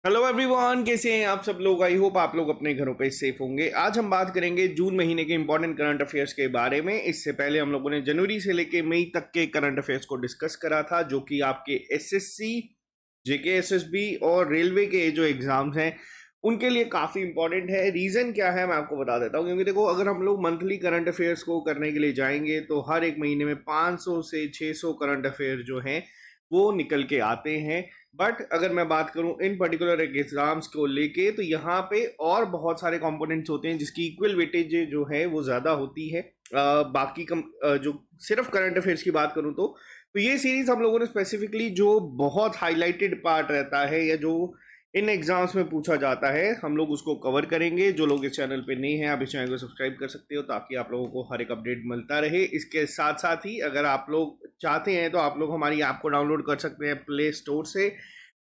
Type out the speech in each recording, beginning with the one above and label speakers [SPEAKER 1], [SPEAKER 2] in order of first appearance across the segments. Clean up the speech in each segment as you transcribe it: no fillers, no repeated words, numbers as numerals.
[SPEAKER 1] Hello everyone, कैसे हैं आप सब लोग। आई होप आप लोग अपने घरों पे सेफ होंगे। आज हम बात करेंगे जून महीने के इंपॉर्टेंट करंट अफेयर्स के बारे में। इससे पहले हम लोगों ने जनवरी से लेके मई तक के करंट अफेयर्स को डिस्कस करा था, जो कि आपके एसएससी, जेके एसएसबी और रेलवे के जो एग्जाम्स हैं उनके लिए काफी इंपॉर्टेंट है। रीजन क्या है मैं आपको बता देता हूँ, क्योंकि देखो अगर हम लोग मंथली करंट अफेयर्स को करने के लिए जाएंगे तो हर एक महीने में 500 से 600 करंट अफेयर जो हैं वो निकल के आते हैं। बट अगर मैं बात करूं इन पर्टिकुलर एग्जाम्स को लेके, तो यहाँ पे और बहुत सारे कंपोनेंट्स होते हैं जिसकी इक्वल वेटेज जो है वो ज़्यादा होती है। जो सिर्फ करंट अफेयर्स की बात करूं तो ये सीरीज हम लोगों ने स्पेसिफिकली जो बहुत हाईलाइटेड पार्ट रहता है या जो इन एग्जाम्स में पूछा जाता है हम लोग उसको कवर करेंगे। जो लोग इस चैनल पे नहीं हैं आप इस चैनल को सब्सक्राइब कर सकते हो ताकि आप लोगों को हर एक अपडेट मिलता रहे। इसके साथ साथ ही अगर आप लोग चाहते हैं तो आप लोग हमारी ऐप को डाउनलोड कर सकते हैं प्ले स्टोर से।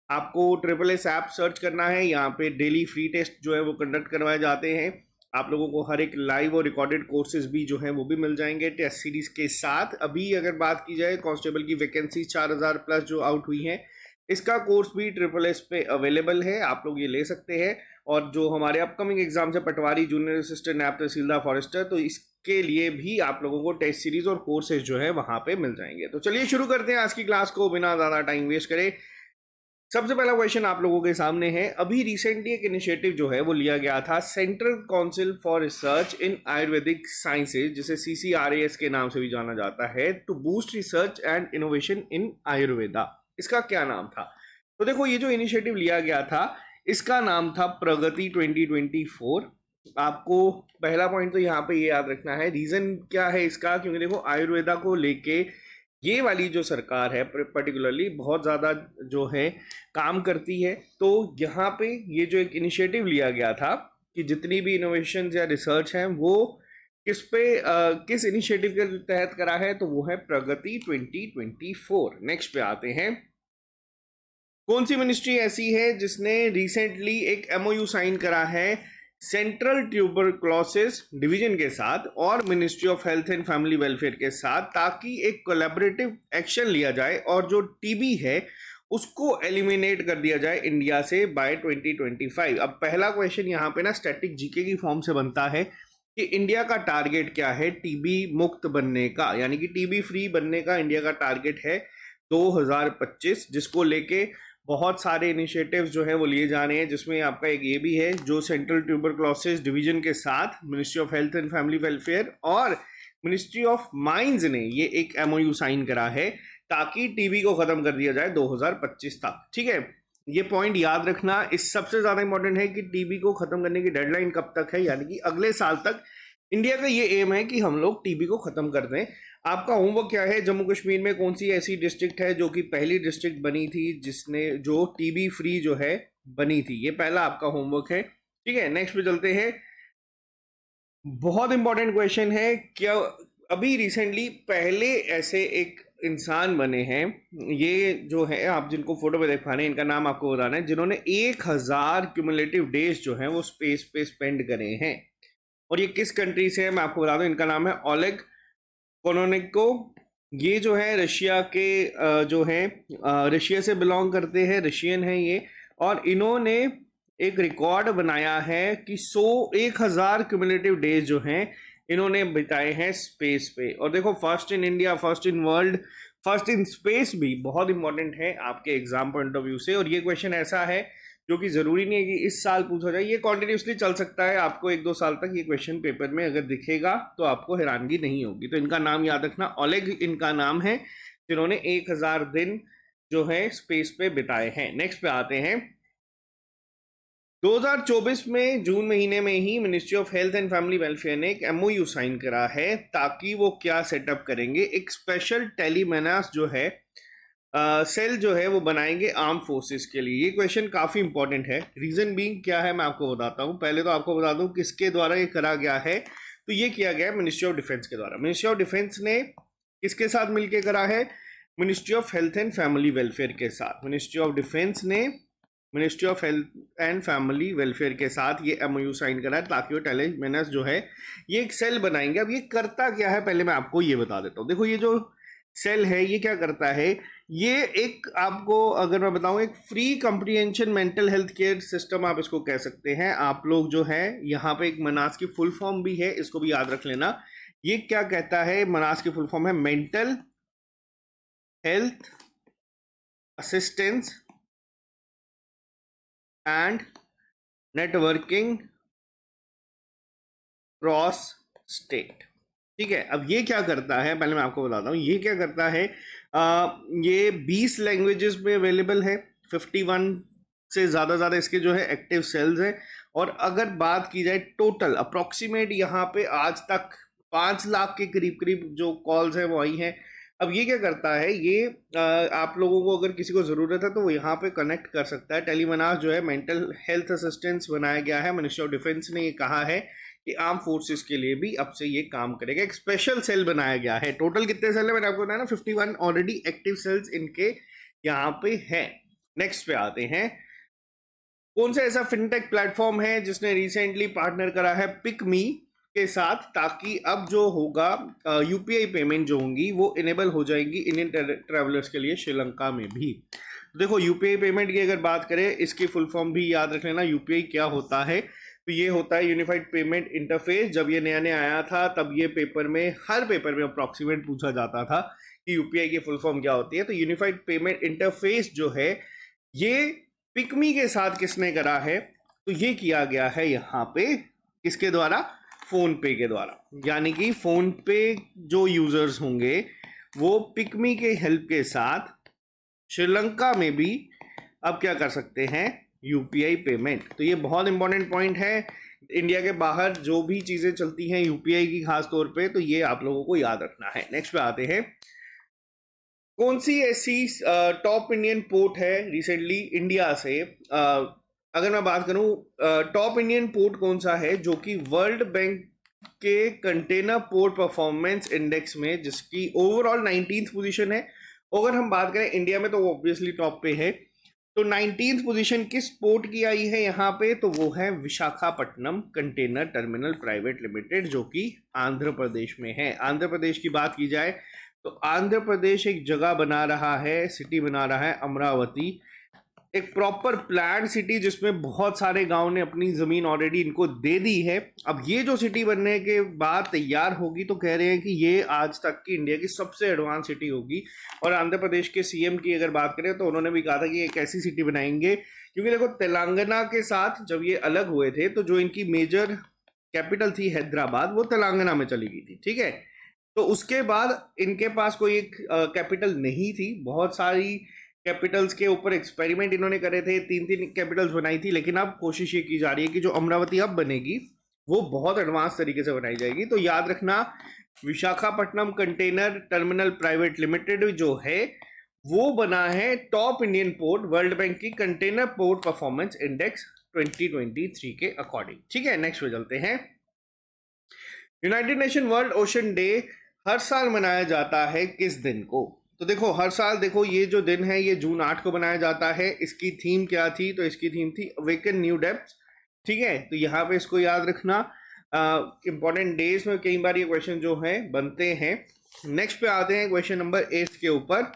[SPEAKER 1] आपको ट्रिपल एस ऐप सर्च करना है, यहाँ पे डेली फ्री टेस्ट जो है वो कंडक्ट करवाए जाते हैं। आप लोगों को हर एक लाइव और रिकॉर्डेड कोर्सेज भी जो है वो भी मिल जाएंगे टेस्ट सीरीज के साथ। अभी अगर बात की जाए कांस्टेबल की वैकेंसी 4000 प्लस जो आउट हुई है, इसका कोर्स भी ट्रिपल एस पे अवेलेबल है, आप लोग ये ले सकते हैं। और जो हमारे अपकमिंग एग्जाम्स है पटवारी, जूनियर असिस्टेंट, नायब तहसीलदार, फॉरेस्टर, तो इसके लिए भी आप लोगों को टेस्ट सीरीज और कोर्सेज जो है वहां पे मिल जाएंगे। तो चलिए शुरू करते हैं आज की क्लास को बिना ज्यादा टाइम वेस्ट करे। सबसे पहला क्वेश्चन आप लोगों के सामने है। अभी रिसेंटली एक इनिशिएटिव जो है वो लिया गया था, central council for research in Ayurvedic sciences, जिसे CCRAS के नाम से भी जाना जाता है, to boost research and innovation in Ayurveda. इसका क्या नाम था? तो देखो ये जो इनिशिएटिव लिया गया था इसका नाम था प्रगति 2024। आपको पहला पॉइंट तो यहाँ पे ये याद रखना है। रीजन क्या है इसका, क्योंकि देखो आयुर्वेदा को लेके ये वाली जो सरकार है पर्टिकुलरली बहुत ज़्यादा जो है काम करती है। तो यहाँ पे ये जो एक इनिशिएटिव लिया गया था कि जितनी भी इनोवेशन या रिसर्च हैं वो किस इनिशिएटिव के तहत करा है, तो वो है प्रगति 2024। नेक्स्ट पे आते हैं। कौन सी मिनिस्ट्री ऐसी है जिसने रिसेंटली एक MOU साइन करा है सेंट्रल ट्यूबरक्लोसिस डिवीजन के साथ और ministry of health and family welfare के साथ, ताकि एक कोलैबोरेटिव एक्शन लिया जाए और जो टीबी है उसको एलिमिनेट कर दिया जाए इंडिया से बाय 2025। अब पहला क्वेश्चन यहाँ पे ना स्टैटिक जीके की फॉर्म से बनता है कि इंडिया का टारगेट क्या है टीबी मुक्त बनने का, यानी कि टीबी फ्री बनने का इंडिया का टारगेट है 2025, जिसको लेके बहुत सारे इनिशिएटिव्स जो है वो लिए जा रहे हैं, जिसमें आपका एक ये भी है जो सेंट्रल ट्यूबरक्लोसिस डिवीजन के साथ ministry of health and family welfare और मिनिस्ट्री ऑफ माइंस ने ये एक MOU साइन करा है ताकि टीबी को खत्म कर दिया जाए 2025 तक। ठीक है, ये पॉइंट याद रखना। इस सबसे ज्यादा इंपॉर्टेंट है कि टीबी को खत्म करने की डेडलाइन कब तक है, यानी कि अगले साल तक इंडिया का ये एम है कि हम लोग टीबी को खत्म कर दें। आपका होमवर्क क्या है? जम्मू कश्मीर में कौन सी ऐसी डिस्ट्रिक्ट है जो कि पहली डिस्ट्रिक्ट बनी थी जिसने जो टीबी फ्री जो है बनी थी, ये पहला आपका होमवर्क है। ठीक है, नेक्स्ट पे चलते हैं। बहुत इंपॉर्टेंट क्वेश्चन है, क्या अभी रिसेंटली पहले ऐसे एक इंसान बने हैं, ये जो है आप जिनको फोटो पे देख पा रहे हैं, इनका नाम आपको बताना है, जिन्होंने 1000 क्यूमुलेटिव डेज जो है वो स्पेस पे स्पेंड करे हैं। और ये किस कंट्री से है मैं आपको बता दूं, इनका नाम है ओलेग कोनोनेको। ये जो है रशिया के जो है रशिया से बिलोंग करते हैं, रशियन है ये। और इन्होंने एक रिकॉर्ड बनाया है कि 1000 क्यूमुलेटिव डेज जो हैं इन्होंने बिताए हैं स्पेस पे। और देखो first in India, first in world, first in space भी बहुत इंपॉर्टेंट है आपके एग्जाम पॉइंट ऑफ व्यू से। और ये क्वेश्चन ऐसा है जो कि जरूरी नहीं है कि इस साल पूछा जाए, ये कॉन्टिन्यूसली चल सकता है। आपको 1-2 साल तक ये क्वेश्चन पेपर में अगर दिखेगा तो आपको हैरानगी नहीं होगी। तो इनका नाम याद रखना, ओलेग इनका नाम है, जिन्होंने 1000 दिन जो है स्पेस पे बिताए हैं। नेक्स्ट पे आते हैं। 2024 में जून महीने में ही ministry of health and family welfare ने एक MOU साइन करा है, ताकि वो क्या सेटअप करेंगे, एक स्पेशल टेलीमेनास जो है सेल जो है वो बनाएंगे आर्म फोर्सेस के लिए। ये क्वेश्चन काफी इंपॉर्टेंट है। रीजन बीइंग क्या है मैं आपको बताता हूँ। पहले तो आपको बता दूं किसके द्वारा ये करा गया है। तो ये किया गया है मिनिस्ट्री ऑफ डिफेंस के द्वारा। मिनिस्ट्री ऑफ डिफेंस ने किसके साथ मिलकर करा है? Ministry of health and family welfare के साथ। मिनिस्ट्री ऑफ डिफेंस ने ministry of health and family welfare के साथ ये MOU साइन करा है, ताकि वो टेलीमेनास जो है ये एक सेल बनाएंगे। अब ये करता क्या है पहले मैं आपको ये बता देता हूँ। देखो ये जो सेल है ये क्या करता है, ये एक आपको अगर मैं बताऊं एक free comprehension mental health care system आप इसको कह सकते हैं। आप लोग जो है यहाँ पे एक मनास की फुल फॉर्म भी है, इसको भी याद रख लेना। ये क्या कहता है, मनास की फुल फॉर्म है mental health assistance and networking cross state. ठीक है, अब ये क्या करता है, पहले मैं आपको बताता हूँ ये क्या करता है। ये 20 लैंग्वेजेस में अवेलेबल है, 51 से ज़्यादा इसके जो है एक्टिव सेल्स हैं। और अगर बात की जाए टोटल अप्रॉक्सीमेट यहाँ पे आज तक 5 लाख के करीब करीब जो कॉल्स हैं वो आई हैं। अब ये क्या करता है, ये आप लोगों को अगर किसी को ज़रूरत है तो वो यहाँ पे कनेक्ट कर सकता है। टेलीमनास जो है मेंटल हेल्थ असिस्टेंस बनाया गया है, मिनिस्ट्री ऑफ डिफेंस ने ये कहा है कि आर्म फोर्सेस के लिए भी अब से ये काम करेगा। एक स्पेशल सेल बनाया गया है। टोटल कितने सेल है मैंने आपको बताया ना, 51 ऑलरेडी एक्टिव सेल्स इनके यहाँ पे है। नेक्स्ट पे आते हैं, कौन सा ऐसा फिनटेक प्लेटफॉर्म है जिसने रिसेंटली पार्टनर करा है पिकमी के साथ, ताकि अब जो होगा यूपीआई पेमेंट जो होंगी वो इनेबल हो जाएंगी इंडियन ट्रैवलर्स के लिए श्रीलंका में भी। देखो यूपीआई पेमेंट की अगर बात करें, इसकी फुल फॉर्म भी याद रख लेना। यूपीआई क्या होता है, तो ये होता है यूनिफाइड पेमेंट इंटरफेस। जब ये नया नया आया था तब ये हर पेपर में अप्रॉक्सीमेट पूछा जाता था कि यूपीआई की फुल फॉर्म क्या होती है। तो यूनिफाइड पेमेंट इंटरफेस जो है ये पिकमी के साथ किसने करा है, तो ये किया गया है यहाँ पे किसके द्वारा, फोन पे के द्वारा। यानी कि फोन पे जो यूजर्स होंगे वो पिकमी के हेल्प के साथ श्रीलंका में भी अब क्या कर सकते हैं, यूपीआई पेमेंट। तो ये बहुत इंपॉर्टेंट पॉइंट है। इंडिया के बाहर जो भी चीज़ें चलती हैं यूपीआई की खास तौर पे, तो ये आप लोगों को याद रखना है। नेक्स्ट पे आते हैं, कौन सी ऐसी टॉप इंडियन पोर्ट है रिसेंटली इंडिया से, अगर मैं बात करूं टॉप इंडियन पोर्ट कौन सा है जो कि वर्ल्ड बैंक के कंटेनर पोर्ट परफॉर्मेंस इंडेक्स में जिसकी ओवरऑल 19th पोजीशन है। अगर हम बात करें इंडिया में तो वो ऑब्वियसली टॉप पे है। तो 19th पोजीशन किस पोर्ट की आई है यहाँ पे, तो वो है Visakhapatnam container terminal private limited, जो कि आंध्र प्रदेश में है। आंध्र प्रदेश की बात की जाए तो आंध्र प्रदेश एक जगह बना रहा है, सिटी बना रहा है अमरावती, एक प्रॉपर प्लान सिटी जिसमें बहुत सारे गांव ने अपनी जमीन ऑलरेडी इनको दे दी है। अब ये जो सिटी बनने के बाद तैयार होगी तो कह रहे हैं कि ये आज तक की इंडिया की सबसे एडवांस सिटी होगी। और आंध्र प्रदेश के सीएम की अगर बात करें तो उन्होंने भी कहा था कि एक ऐसी सिटी बनाएंगे, क्योंकि देखो तेलंगाना के साथ जब ये अलग हुए थे तो जो इनकी मेजर कैपिटल थी हैदराबाद, वो तेलंगाना में चली गई थी। ठीक है, तो उसके बाद इनके पास कोई एक कैपिटल नहीं थी। बहुत सारी कैपिटल्स के ऊपर एक्सपेरिमेंट इन्होंने करे थे, 3 कैपिटल्स बनाई थी, लेकिन अब कोशिश ये की जा रही है कि जो अमरावती अब बनेगी वो बहुत एडवांस तरीके से बनाई जाएगी। तो याद रखना, Visakhapatnam container terminal private limited जो है वो बना है top Indian port world bank की कंटेनर पोर्ट परफॉर्मेंस इंडेक्स 2023 के अकॉर्डिंग। ठीक है, नेक्स्ट पे चलते हैं। United nation world ocean day हर साल मनाया जाता है किस दिन को, तो देखो हर साल देखो ये जो दिन है ये जून 8 को बनाया जाता है। इसकी थीम क्या थी, तो इसकी थीम थी अवेकन न्यू डेप्थ्स। ठीक है, तो यहाँ पे इसको याद रखना। इंपॉर्टेंट डेज में कई बार ये क्वेश्चन जो है बनते हैं। नेक्स्ट पे आते हैं क्वेश्चन नंबर 8 के ऊपर।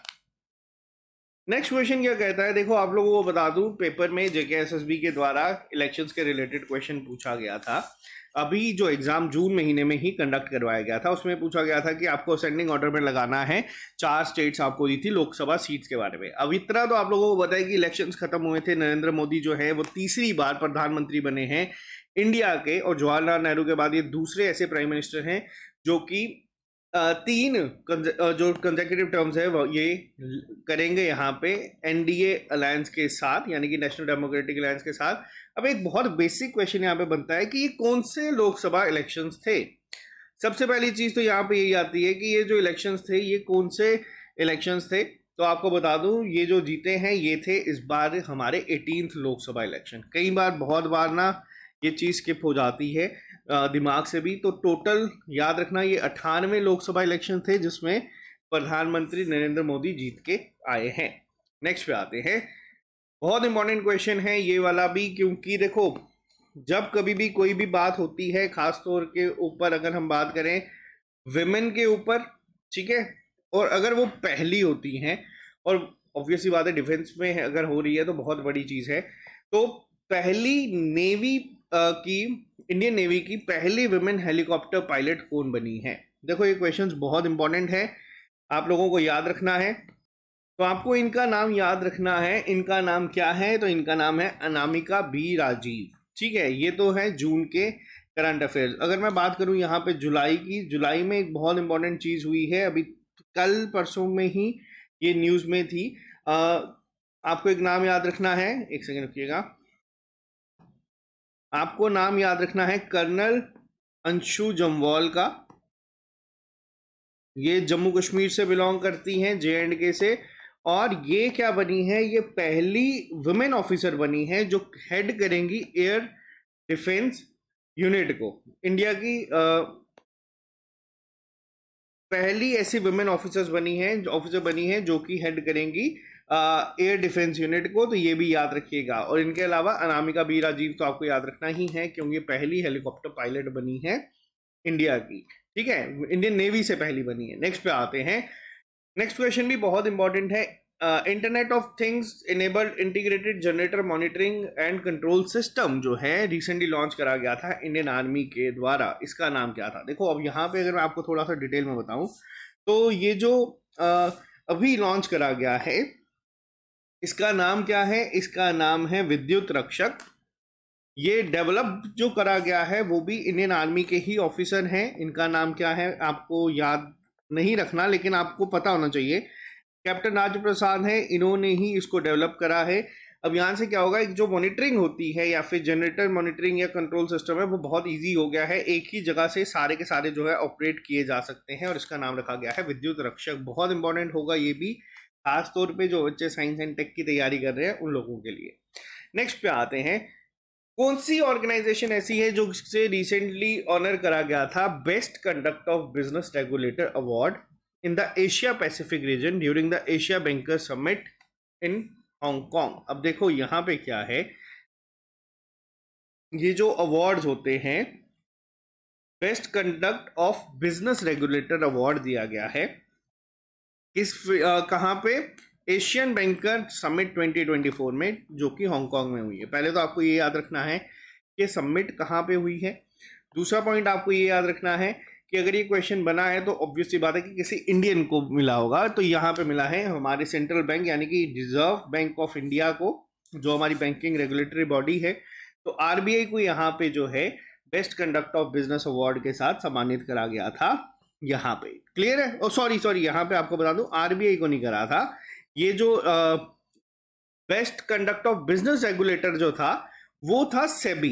[SPEAKER 1] नेक्स्ट क्वेश्चन क्या कहता है, देखो आप लोगों को बता दूं पेपर में जेकेएसएसबी के द्वारा इलेक्शंस के रिलेटेड क्वेश्चन पूछा गया था। अभी जो एग्जाम जून महीने में ही कंडक्ट करवाया गया था उसमें पूछा गया था कि आपको असेंडिंग ऑर्डर में लगाना है 4 स्टेट्स आपको दी थी लोकसभा सीट्स के बारे में। अब इतना तो आप लोगों को बताया कि इलेक्शंस खत्म हुए थे, नरेंद्र मोदी जो है वो तीसरी बार प्रधानमंत्री बने हैं इंडिया के, और जवाहरलाल नेहरू के बाद ये दूसरे ऐसे प्राइम मिनिस्टर हैं जो कि 3 जो कंसेक्यूटिव टर्म्स है वो ये करेंगे यहाँ पे एनडीए अलायंस के साथ, यानी कि नेशनल डेमोक्रेटिक अलायंस के साथ। अब एक बहुत बेसिक क्वेश्चन यहाँ पे बनता है कि ये कौन से लोकसभा इलेक्शंस थे। सबसे पहली चीज तो यहाँ पे यही आती है कि ये जो इलेक्शंस थे ये कौन से इलेक्शंस थे। तो आपको बता दूं ये जो जीते हैं ये थे इस बार हमारे 18th लोकसभा इलेक्शन। कई बार बहुत बार ना ये चीज स्किप हो जाती है दिमाग से भी। तो टोटल याद रखना ये 98 लोकसभा इलेक्शन थे जिसमें प्रधानमंत्री नरेंद्र मोदी जीत के आए हैं। नेक्स्ट पे आते हैं, बहुत इंपॉर्टेंट क्वेश्चन है ये वाला भी, क्योंकि देखो जब कभी भी कोई भी बात होती है खास तौर के ऊपर अगर हम बात करें विमेन के ऊपर, ठीक है, और अगर वो पहली होती हैं और ऑब्वियसली बात है डिफेंस में अगर हो रही है तो बहुत बड़ी चीज़ है। तो पहली नेवी की इंडियन नेवी की पहली वुमेन हेलीकॉप्टर पायलट कौन बनी है? देखो ये क्वेश्चंस बहुत इंपॉर्टेंट है, आप लोगों को याद रखना है। तो आपको इनका नाम याद रखना है। इनका नाम क्या है? तो इनका नाम है अनामिका बी राजीव। ठीक है, ये तो है जून के करंट अफेयर्स। अगर मैं बात करूं यहाँ पे जुलाई की, जुलाई में एक बहुत इंपॉर्टेंट चीज़ हुई है, अभी कल परसों में ही ये न्यूज़ में थी। आपको एक नाम याद रखना है, एक सेकेंड रुकिएगा। आपको नाम याद रखना है कर्नल अंशु जम्वाल का। ये जम्मू कश्मीर से बिलोंग करती हैं, JNK से। और ये क्या बनी है? ये पहली वुमेन ऑफिसर बनी है जो हेड करेंगी एयर डिफेंस यूनिट को। इंडिया की पहली ऐसी वुमेन ऑफिसर बनी है जो कि हेड करेंगी एयर डिफेंस यूनिट को। तो ये भी याद रखिएगा। और इनके अलावा अनामिका बी राजीव तो आपको याद रखना ही है, क्योंकि पहली हेलीकॉप्टर पायलट बनी है इंडिया की। ठीक है, इंडियन नेवी से पहली बनी है। नेक्स्ट पे आते हैं। नेक्स्ट क्वेश्चन भी बहुत इंपॉर्टेंट है। Internet of things enabled integrated generator monitoring and control system जो है रिसेंटली लॉन्च करा गया था इंडियन आर्मी के द्वारा, इसका नाम क्या था? देखो अब यहाँ पे अगर मैं आपको थोड़ा सा डिटेल में बताऊं तो ये जो अभी लॉन्च करा गया है, इसका नाम क्या है? इसका नाम है विद्युत रक्षक। ये डेवलप जो करा गया है वो भी इंडियन आर्मी के ही ऑफिसर हैं। इनका नाम क्या है आपको याद नहीं रखना, लेकिन आपको पता होना चाहिए। कैप्टन राज प्रसाद है, इन्होंने ही इसको डेवलप करा है। अब यहाँ से क्या होगा, एक जो मॉनिटरिंग होती है या फिर जनरेटर मॉनिटरिंग या कंट्रोल सिस्टम है, वो बहुत इजी हो गया है। एक ही जगह से सारे के सारे जो है ऑपरेट किए जा सकते हैं, और इसका नाम रखा गया है विद्युत रक्षक। बहुत इंपॉर्टेंट होगा ये भी, खास तौर पे जो बच्चे साइंस एंड टेक की तैयारी कर रहे हैं उन लोगों के लिए। नेक्स्ट पे आते हैं। कौन सी ऑर्गेनाइजेशन ऐसी है जो से रिसेंटली ऑनर करा गया था best conduct of business regulator award in the Asia Pacific region during the Asia banker summit in Hong Kong? अब देखो यहाँ पे क्या है, ये जो अवार्ड्स होते हैं, best conduct of business regulator award दिया गया है इस कहाँ पे? एशियन बैंकर समिट 2024 में, जो कि हांगकांग में हुई है। पहले तो आपको ये याद रखना है कि समिट कहाँ पे हुई है। दूसरा पॉइंट आपको ये याद रखना है कि अगर ये क्वेश्चन बना है तो ऑब्वियसली बात है कि किसी इंडियन को मिला होगा। तो यहाँ पे मिला है हमारे सेंट्रल बैंक यानी कि रिजर्व बैंक ऑफ इंडिया को, जो हमारी बैंकिंग रेगुलेटरी बॉडी है। तो RBI को यहाँ पे जो है best conduct of business award के साथ सम्मानित करा गया था यहाँ पे। क्लियर है? और सॉरी यहाँ पे आपको बता दूं, RBI को नहीं करा था। ये जो best conduct of business regulator जो था वो था सेबी,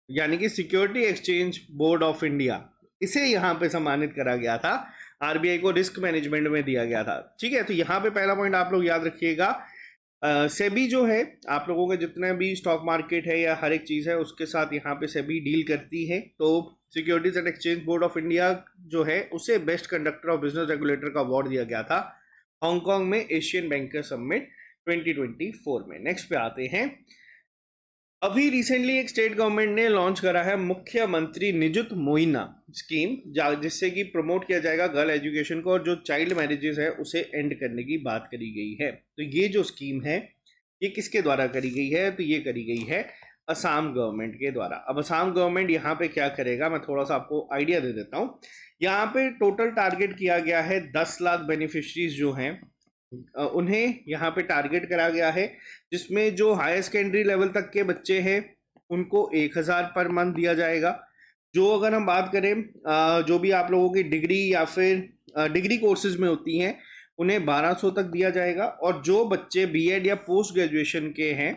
[SPEAKER 1] यानी कि security exchange board of India. इसे यहाँ पे सम्मानित करा गया था। RBI को रिस्क मैनेजमेंट में दिया गया था। ठीक है, तो यहाँ पे पहला पॉइंट आप लोग याद रखिएगा। सेबी जो है, आप लोगों के जितने भी स्टॉक मार्केट है या हर एक चीज़ है उसके साथ यहाँ पे सेबी डील करती है। तो securities and exchange board of India जो है उसे best conductor of business regulator का अवार्ड दिया गया था हांगकांग में एशियन बैंकर समिट 2024 में। नेक्स्ट पे आते हैं। अभी रिसेंटली एक स्टेट गवर्नमेंट ने लॉन्च करा है मुख्यमंत्री निजुत मोइना स्कीम, जिससे कि प्रमोट किया जाएगा गर्ल एजुकेशन को, और जो चाइल्ड मैरिजेस है उसे एंड करने की बात करी गई है। तो ये जो स्कीम है ये किसके द्वारा करी गई है? तो ये करी गई है असम गवर्नमेंट के द्वारा। अब असम गवर्नमेंट यहाँ पे क्या करेगा, मैं थोड़ा सा आपको आइडिया दे देता हूँ। यहाँ पे टोटल टारगेट किया गया है 10 लाख बेनिफिशरीज जो हैं उन्हें यहाँ पे टारगेट करा गया है, जिसमें जो हायर सेकेंडरी लेवल तक के बच्चे हैं उनको 1000 पर मंथ दिया जाएगा। जो अगर हम बात करें जो भी आप लोगों की डिग्री या फिर डिग्री कोर्सेज में होती हैं उन्हें 1200 तक दिया जाएगा। और जो बच्चे BEd या पोस्ट ग्रेजुएशन के हैं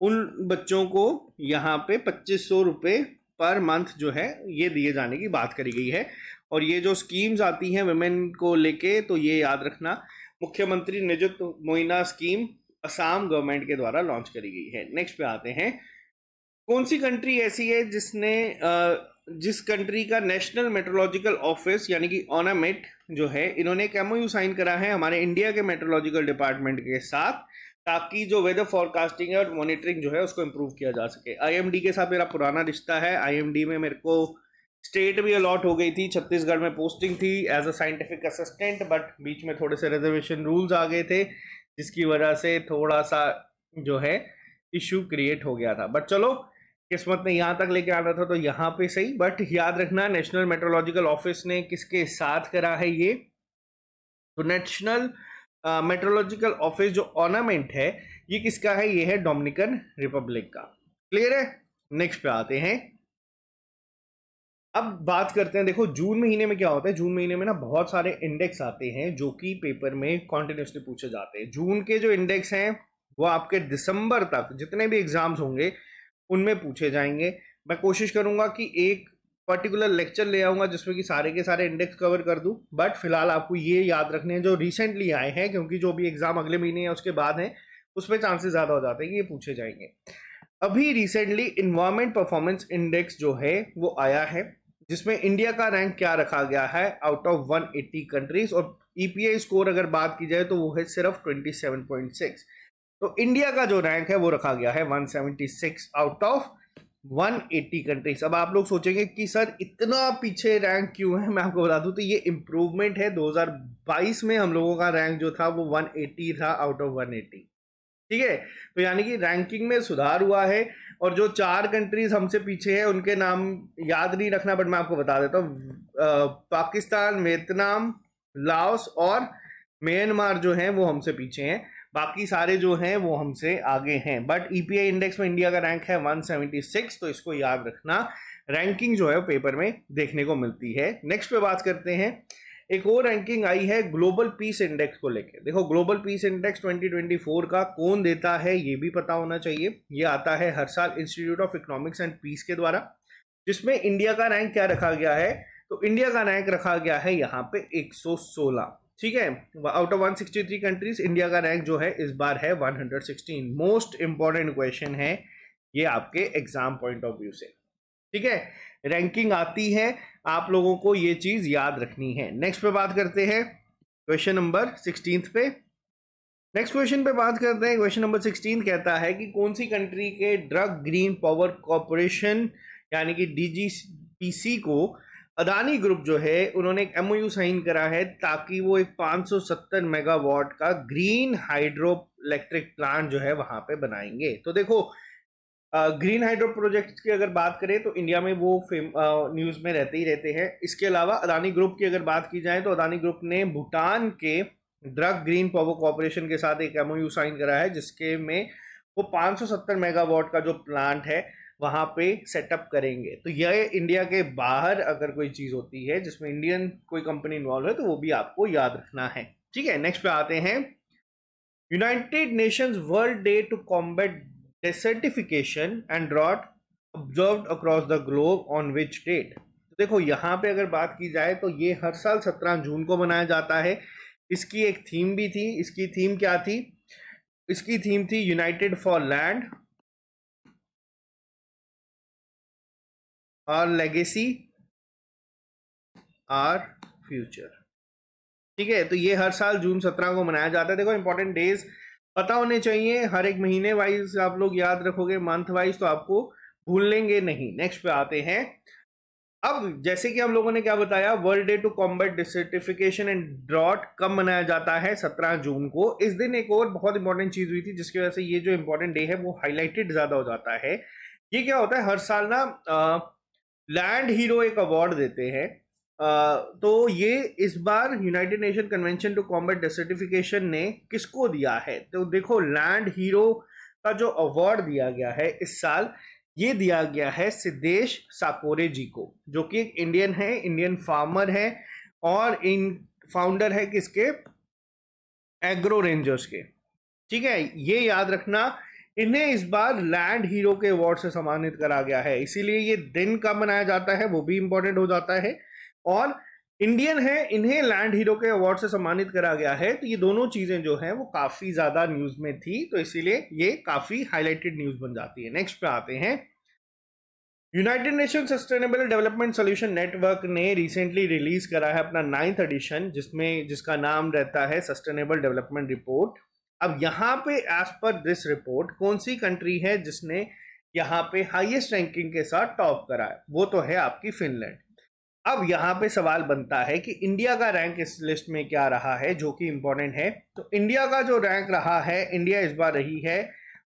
[SPEAKER 1] उन बच्चों को यहाँ पे 2500 रुपये पर मंथ जो है ये दिए जाने की बात करी गई है। और ये जो स्कीम्स आती हैं वुमेन को लेके, तो ये याद रखना, मुख्यमंत्री Nijut Moina scheme Assam government के द्वारा लॉन्च करी गई है। नेक्स्ट पे आते हैं। कौन सी कंट्री ऐसी है जिस कंट्री का नेशनल मेट्रोलॉजिकल ऑफिस यानी कि ONAMET जो है, इन्होंने एक MOU साइन करा है हमारे इंडिया के मेट्रोलॉजिकल डिपार्टमेंट के साथ, ताकि जो वेदर फॉरकास्टिंग है और मॉनिटरिंग जो है उसको इम्प्रूव किया जा सके। IMD के साथ मेरा पुराना रिश्ता है। IMD में मेरे को स्टेट भी अलॉट हो गई थी, छत्तीसगढ़ में पोस्टिंग थी as a scientific assistant, but बीच में थोड़े से रिजर्वेशन रूल्स आ गए थे जिसकी वजह से थोड़ा सा जो है इश्यू क्रिएट हो गया था। बट चलो, किस्मत ने यहाँ तक लेके आना था तो यहाँ पे सही। बट याद रखना, नेशनल मेट्रोलॉजिकल ऑफिस ने किसके साथ करा है ये, तो नेशनल मेट्रोलॉजिकल ऑफिस जो ऑर्नामेंट है ये किसका है, ये है डोमिनिकन रिपब्लिक का। क्लियर है? नेक्स्ट पे आते हैं। अब बात करते हैं, देखो जून महीने में क्या होता है, जून महीने में ना बहुत सारे इंडेक्स आते हैं जो कि पेपर में कॉन्टिन्यूसली पूछे जाते हैं। जून के जो इंडेक्स हैं वो आपके दिसंबर तक जितने भी एग्जाम्स होंगे उनमें पूछे जाएंगे। मैं कोशिश करूंगा कि एक पर्टिकुलर लेक्चर ले आऊंगा जिसमें कि सारे के सारे इंडेक्स कवर कर दूं, बट फिलहाल आपको ये याद रखने हैं जो रिसेंटली आए हैं, क्योंकि जो भी एग्जाम अगले महीने या उसके बाद हैं उसमें चांसेस ज़्यादा हो जाते हैं कि ये पूछे जाएंगे। अभी रिसेंटली इन्वायरमेंट परफॉर्मेंस इंडेक्स जो है वो आया है, जिसमें इंडिया का रैंक क्या रखा गया है आउट ऑफ 180 कंट्रीज, और ईपीआई स्कोर अगर बात की जाए तो वो है सिर्फ 27.6। तो इंडिया का जो रैंक है वो रखा गया है 176 आउट ऑफ 180 कंट्रीज। अब आप लोग सोचेंगे कि सर इतना पीछे रैंक क्यों है, मैं आपको बता दूं तो ये इंप्रूवमेंट है। 2022 में हम लोगों का रैंक जो था वो 180 था आउट ऑफ 180। ठीक है, तो यानी कि रैंकिंग में सुधार हुआ है। और जो 4 कंट्रीज हमसे पीछे हैं उनके नाम याद नहीं रखना, बट मैं आपको बता देता हूँ, पाकिस्तान, वियतनाम, लाओस और म्यांमार जो हैं वो हमसे पीछे हैं, बाकी सारे जो हैं वो हमसे आगे हैं। बट ईपीआई इंडेक्स में इंडिया का रैंक है 176, तो इसको याद रखना। रैंकिंग जो है वो पेपर में देखने को मिलती है। नेक्स्ट पे बात करते हैं, एक और रैंकिंग आई है ग्लोबल पीस इंडेक्स को लेके। देखो ग्लोबल पीस इंडेक्स 2024 का कौन देता है ये भी पता होना चाहिए। ये आता है हर साल institute of economics and peace के द्वारा, जिसमें इंडिया का रैंक क्या रखा गया है, तो इंडिया का रैंक रखा गया है यहाँ पे 116। ठीक है, आउट ऑफ 163 कंट्रीज इंडिया का रैंक जो है इस बार है 116। मोस्ट इंपॉर्टेंट क्वेश्चन है ये आपके एग्जाम पॉइंट ऑफ व्यू से। ठीक है, रैंकिंग आती है, आप लोगों को ये चीज याद रखनी है। नेक्स्ट पे बात करते हैं क्वेश्चन नंबर 16 पे। नेक्स्ट क्वेश्चन पे बात करते हैं, क्वेश्चन नंबर 16 कहता है कि कौन सी कंट्री के ड्रग ग्रीन पावर कॉर्पोरेशन यानी कि डीजीपीसी को अदानी ग्रुप जो है उन्होंने एक एमओयू साइन करा है ताकि वो एक 570 मेगावाट का ग्रीन हाइड्रो इलेक्ट्रिक प्लांट जो है वहां पे बनाएंगे। तो देखो ग्रीन हाइड्रो प्रोजेक्ट की अगर बात करें तो इंडिया में वो न्यूज़ में रहते ही रहते हैं। इसके अलावा अदानी ग्रुप की अगर बात की जाए तो अदानी ग्रुप ने भूटान के ड्रग ग्रीन पावर कॉर्पोरेशन के साथ एक एमओयू साइन करा है जिसके में वो 570 मेगावाट का जो प्लांट है वहां पे सेटअप करेंगे। तो यह इंडिया के बाहर अगर कोई चीज़ होती है जिसमें इंडियन कोई कंपनी इन्वॉल्व है तो वो भी आपको याद रखना है। ठीक है, नेक्स्ट पे आते हैं, United Nations world day to combat desertification and drought observed across the globe on which date। तो देखो यहाँ पे अगर बात की जाए तो ये हर साल 17 जून को मनाया जाता है। इसकी एक थीम भी थी, इसकी थीम क्या थी, इसकी थीम थी यूनाइटेड फॉर लैंड और लेगेसी आर फ्यूचर। ठीक है, तो ये हर साल जून 17 को मनाया जाता है। देखो इंपॉर्टेंट डेज पता होने चाहिए, हर एक महीने वाइज आप लोग याद रखोगे, मंथ वाइज तो आपको भूलेंगे नहीं। नेक्स्ट पे आते हैं, अब जैसे कि हम लोगों ने क्या बताया, world day to combat desertification and drought कब मनाया जाता है, 17 जून को। इस दिन एक और बहुत इंपॉर्टेंट चीज हुई थी जिसकी वजह से ये जो इंपॉर्टेंट डे है वो हाईलाइटेड ज्यादा हो जाता है। ये क्या होता है, हर साल ना लैंड हीरो एक अवार्ड देते हैं। तो ये इस बार united nation convention to combat desertification ने किसको दिया है, तो देखो लैंड हीरो का जो अवार्ड दिया गया है इस साल, ये दिया गया है सिद्धेश साकोरे जी को, जो कि एक इंडियन है, इंडियन फार्मर है और इन फाउंडर है किसके, एग्रो रेंजर्स के। ठीक है, ये याद रखना, इन्हें इस बार लैंड हीरो के अवार्ड से सम्मानित करा गया है, इसीलिए ये दिन कब मनाया जाता है वो भी इंपॉर्टेंट हो जाता है। और इंडियन है, इन्हें लैंड हीरो के अवार्ड से सम्मानित करा गया है। तो ये दोनों चीजें जो है वो काफी ज्यादा न्यूज में थी, तो इसीलिए ये काफी हाईलाइटेड न्यूज बन जाती है। नेक्स्ट पे आते हैं, united nation sustainable development solution network ने रिसेंटली रिलीज करा है अपना 9th एडिशन, जिसका नाम रहता है सस्टेनेबल डेवलपमेंट रिपोर्ट। अब यहाँ पे एज पर दिस रिपोर्ट कौन सी कंट्री है जिसने यहाँ पे हाईएस्ट रैंकिंग के साथ टॉप करा है, वो तो है आपकी फिनलैंड। अब यहाँ पे सवाल बनता है कि इंडिया का रैंक इस लिस्ट में क्या रहा है, जो कि इंपॉर्टेंट है। तो इंडिया का जो रैंक रहा है, इंडिया इस बार रही है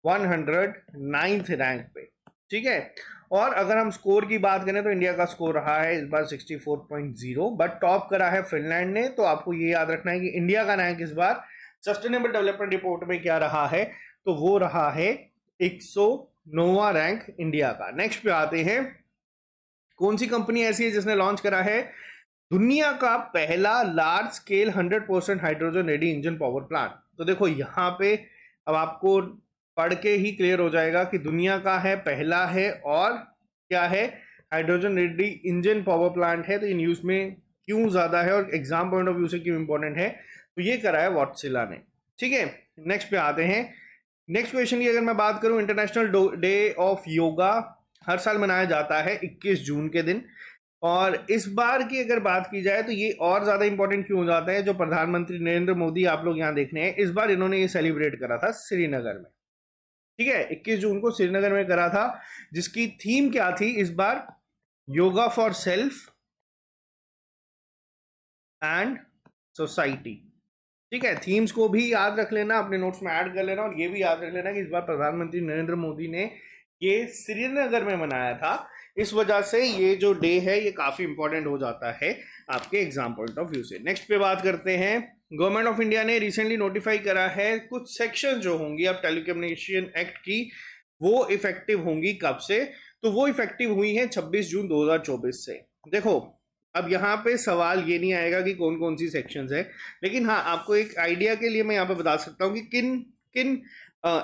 [SPEAKER 1] 109th रैंक पे, ठीक है। और अगर हम स्कोर की बात करें तो इंडिया का स्कोर रहा है इस बार 64.0, बट टॉप करा है फिनलैंड ने। तो आपको ये याद रखना है कि इंडिया का रैंक इस बार सस्टेनेबल डेवलपमेंट रिपोर्ट में क्या रहा है, तो वो रहा है 109वां रैंक इंडिया का। नेक्स्ट पे आते हैं, कौन सी कंपनी ऐसी है जिसने लॉन्च करा है दुनिया का पहला large scale 100% hydrogen ready engine power plant. तो देखो यहाँ पे अब आपको पढ़ के ही क्लियर हो जाएगा कि दुनिया का है, पहला है, और क्या है, hydrogen ready engine power plant है। तो इन न्यूज में क्यों ज्यादा है और एग्जाम पॉइंट ऑफ व्यू से क्यों इंपॉर्टेंट है, तो ये करा है वॉटसिला ने, ठीक है। नेक्स्ट पे आते हैं। नेक्स्ट क्वेश्चन की अगर मैं बात करूं, इंटरनेशनल डे ऑफ योगा हर साल मनाया जाता है 21 जून के दिन। और इस बार की अगर बात की जाए तो ये और ज्यादा इंपॉर्टेंट क्यों हो जाता है, जो प्रधानमंत्री नरेंद्र मोदी आप लोग यहाँ देख रहे हैं, इस बार इन्होंने ये सेलिब्रेट करा था श्रीनगर में, ठीक है। 21 जून को श्रीनगर में करा था, जिसकी थीम क्या थी इस बार, yoga for self and society, ठीक है। थीम्स को भी याद रख लेना, अपने नोट्स में ऐड कर लेना, और ये भी याद रख लेना कि इस बार प्रधानमंत्री नरेंद्र मोदी ने ये श्रीनगर में मनाया था। इस वजह से ये जो डे है ये काफी इंपॉर्टेंट हो जाता है आपके एग्जाम पॉइंट ऑफ व्यू से। नेक्स्ट पे बात करते हैं, गवर्नमेंट ऑफ इंडिया ने रिसेंटली नोटिफाई करा है कुछ सेक्शन जो होंगी अब टेलीकम्युनिकेशन एक्ट की, वो इफेक्टिव होंगी कब से, तो वो इफेक्टिव हुई है 26 जून 2024 से। देखो अब यहाँ पे सवाल ये नहीं आएगा कि कौन कौन सी सेक्शंस है, लेकिन हाँ आपको एक आइडिया के लिए मैं यहाँ पे बता सकता हूँ कि किन किन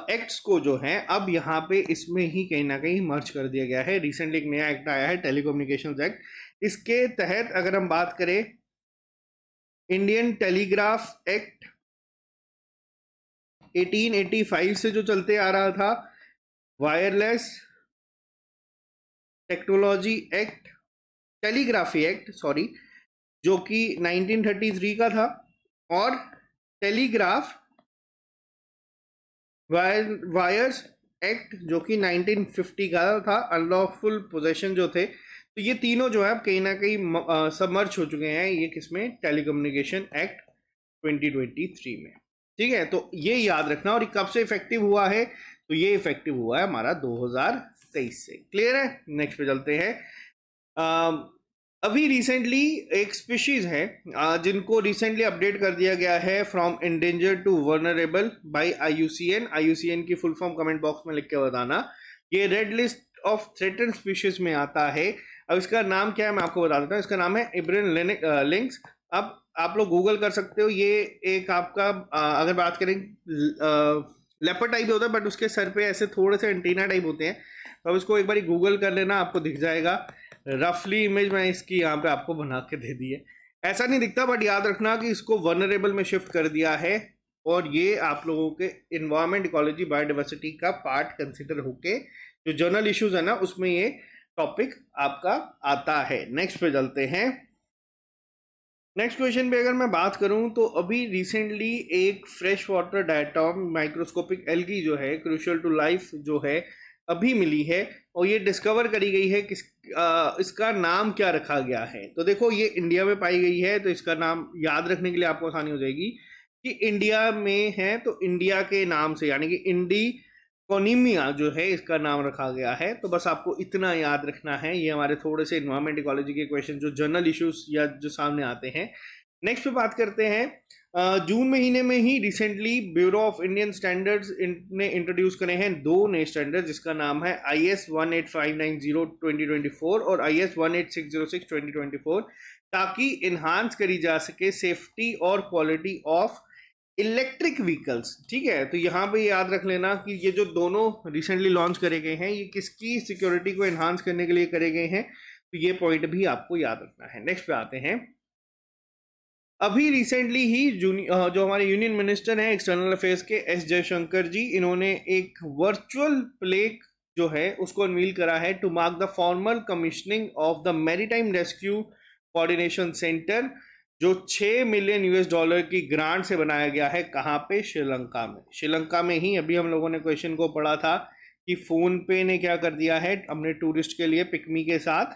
[SPEAKER 1] एक्ट्स को जो है अब यहाँ पे इसमें ही कहीं ना कहीं मर्ज कर दिया गया है। रिसेंटली एक नया एक्ट आया है, टेलीकम्युनिकेशंस एक्ट। इसके तहत अगर हम बात करें, इंडियन टेलीग्राफ एक्ट 1885 से जो चलते आ रहा था, wireless technology act, telegraphy act sorry, जो कि 1933 का था, और टेलीग्राफ वायर्स एक्ट जो कि 1950 का था, अनलॉफुल पोजेशन जो थे। तो ये तीनों जो है कहीं ना कहीं सबमर्ज हो चुके हैं ये किसमें, टेलीकम्युनिकेशन एक्ट 2023 में, ठीक है। तो ये याद रखना। और कब से इफेक्टिव हुआ है, तो ये इफेक्टिव हुआ है हमारा 2023 से। क्लियर है। नेक्स्ट पे चलते हैं। अभी रिसेंटली एक स्पीशीज है जिनको रिसेंटली अपडेट कर दिया गया है from endangered to vulnerable by IUCN. IUCN की फुल फॉर्म कमेंट बॉक्स में लिख के बताना। ये red list of threatened species में आता है। अब इसका नाम क्या है मैं आपको बता देता हूँ। इसका नाम है इब्रिन लिंक्स। अब आप लोग गूगल कर सकते हो। ये एक आपका अगर बात करें लेपर्ड टाइप होता है, बट उसके सर पे ऐसे थोड़े से एंटीना टाइप होते हैं। तो अब इसको एक बार गूगल कर लेना, आपको दिख जाएगा। रफली इमेज मैं इसकी यहाँ पे आपको बना के दे दी है। ऐसा नहीं दिखता, बट याद रखना कि इसको वर्नरेबल में शिफ्ट कर दिया है, और ये आप लोगों के इन्वायरमेंट, इकोलॉजी, बायोडाइवर्सिटी का पार्ट कंसिडर होके जो जर्नल इश्यूज है ना उसमें ये टॉपिक आपका आता है। नेक्स्ट पे चलते हैं। नेक्स्ट क्वेश्चन पे अगर मैं बात करूं तो अभी रिसेंटली एक फ्रेश वाटर डायटॉम माइक्रोस्कोपिक एल्गी जो है क्रूशियल टू लाइफ जो है अभी मिली है, और ये डिस्कवर करी गई है इसका नाम क्या रखा गया है। तो देखो ये इंडिया में पाई गई है, तो इसका नाम याद रखने के लिए आपको आसानी हो जाएगी कि इंडिया में है तो इंडिया के नाम से, यानी कि इंडी कोनिमिया जो है इसका नाम रखा गया है। तो बस आपको इतना याद रखना है। ये हमारे थोड़े से इन्वायरमेंट इकोलॉजी के क्वेश्चन जो जर्नल इश्यूज या जो सामने आते हैं। नेक्स्ट पे बात करते हैं, जून महीने में ही recently bureau of Indian standards ने इंट्रोड्यूस करे हैं दो नए स्टैंडर्ड, जिसका नाम है IS 18590 2024 और IS 18606 2024, ताकि इन्हांस करी जा सके सेफ्टी और क्वालिटी ऑफ इलेक्ट्रिक व्हीकल्स। ठीक है, तो यहाँ पे याद रख लेना कि ये जो दोनों रिसेंटली लॉन्च करे गए हैं ये किसकी सिक्योरिटी को एनहांस करने के लिए करे गए हैं, तो ये पॉइंट भी आपको याद रखना है। नेक्स्ट पे आते हैं। अभी रिसेंटली ही जो हमारे यूनियन मिनिस्टर हैं एक्सटर्नल अफेयर्स के एस जयशंकर जी, इन्होंने एक वर्चुअल प्लेक जो है उसको अनवील करा है to mark the formal commissioning of the maritime rescue coordination centre, जो 6 मिलियन US$ की ग्रांट से बनाया गया है। कहाँ पे? श्रीलंका में। श्रीलंका में ही अभी हम लोगों ने क्वेश्चन को पढ़ा था कि फोन पे ने क्या कर दिया है अपने टूरिस्ट के लिए पिकमी के साथ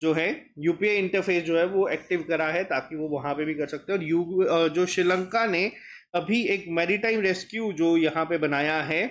[SPEAKER 1] जो है यूपीआई इंटरफेस जो है वो एक्टिव करा है ताकि वो वहां पे भी कर सकते हैं। और जो श्रीलंका ने अभी एक मैरीटाइम रेस्क्यू जो यहाँ पे बनाया है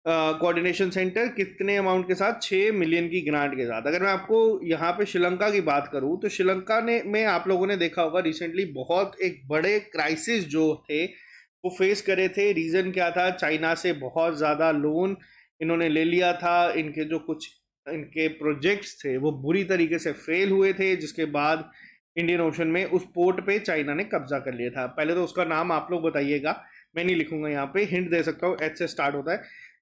[SPEAKER 1] कोऑर्डिनेशन सेंटर, कितने अमाउंट के साथ, 6 मिलियन की ग्रांट के साथ। अगर मैं आपको यहाँ पे श्रीलंका की बात करूँ तो श्रीलंका ने में आप लोगों ने देखा होगा रिसेंटली बहुत एक बड़े क्राइसिस जो थे वो फेस करे थे। रीज़न क्या था? चाइना से बहुत ज़्यादा लोन इन्होंने ले लिया था। इनके जो कुछ इनके प्रोजेक्ट्स थे वो बुरी तरीके से फेल हुए थे, जिसके बाद इंडियन ओशन में उस पोर्ट पे चाइना ने कब्जा कर लिया था। पहले तो उसका नाम आप लोग बताइएगा, मैं नहीं लिखूंगा यहाँ पे, हिंट दे सकता हूँ, एच से स्टार्ट होता है।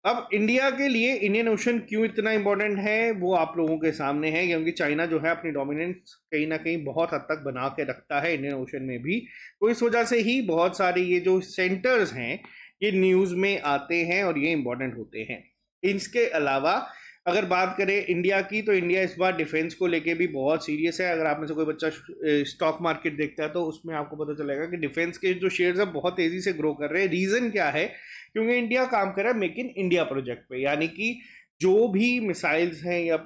[SPEAKER 1] अब इंडिया के लिए इंडियन ओशन क्यों इतना इंपॉर्टेंट है वो आप लोगों के सामने है, क्योंकि चाइना जो है अपनी डोमिनेंस कहीं ना कहीं बहुत हद तक बना के रखता है इंडियन ओशन में भी। तो इस वजह से ही बहुत सारे ये जो सेंटर्स हैं ये न्यूज़ में आते हैं और ये इंपॉर्टेंट होते हैं। इसके अलावा अगर बात करें इंडिया की, तो इंडिया इस बार डिफेंस को लेके भी बहुत सीरियस है। अगर आप में से कोई बच्चा स्टॉक मार्केट देखता है तो उसमें आपको पता चलेगा कि डिफेंस के जो शेयर्स है बहुत तेजी से ग्रो कर रहे हैं। रीजन क्या है? क्योंकि इंडिया काम कर रहा है मेक इन इंडिया प्रोजेक्ट पे, यानी कि जो भी मिसाइल्स हैं या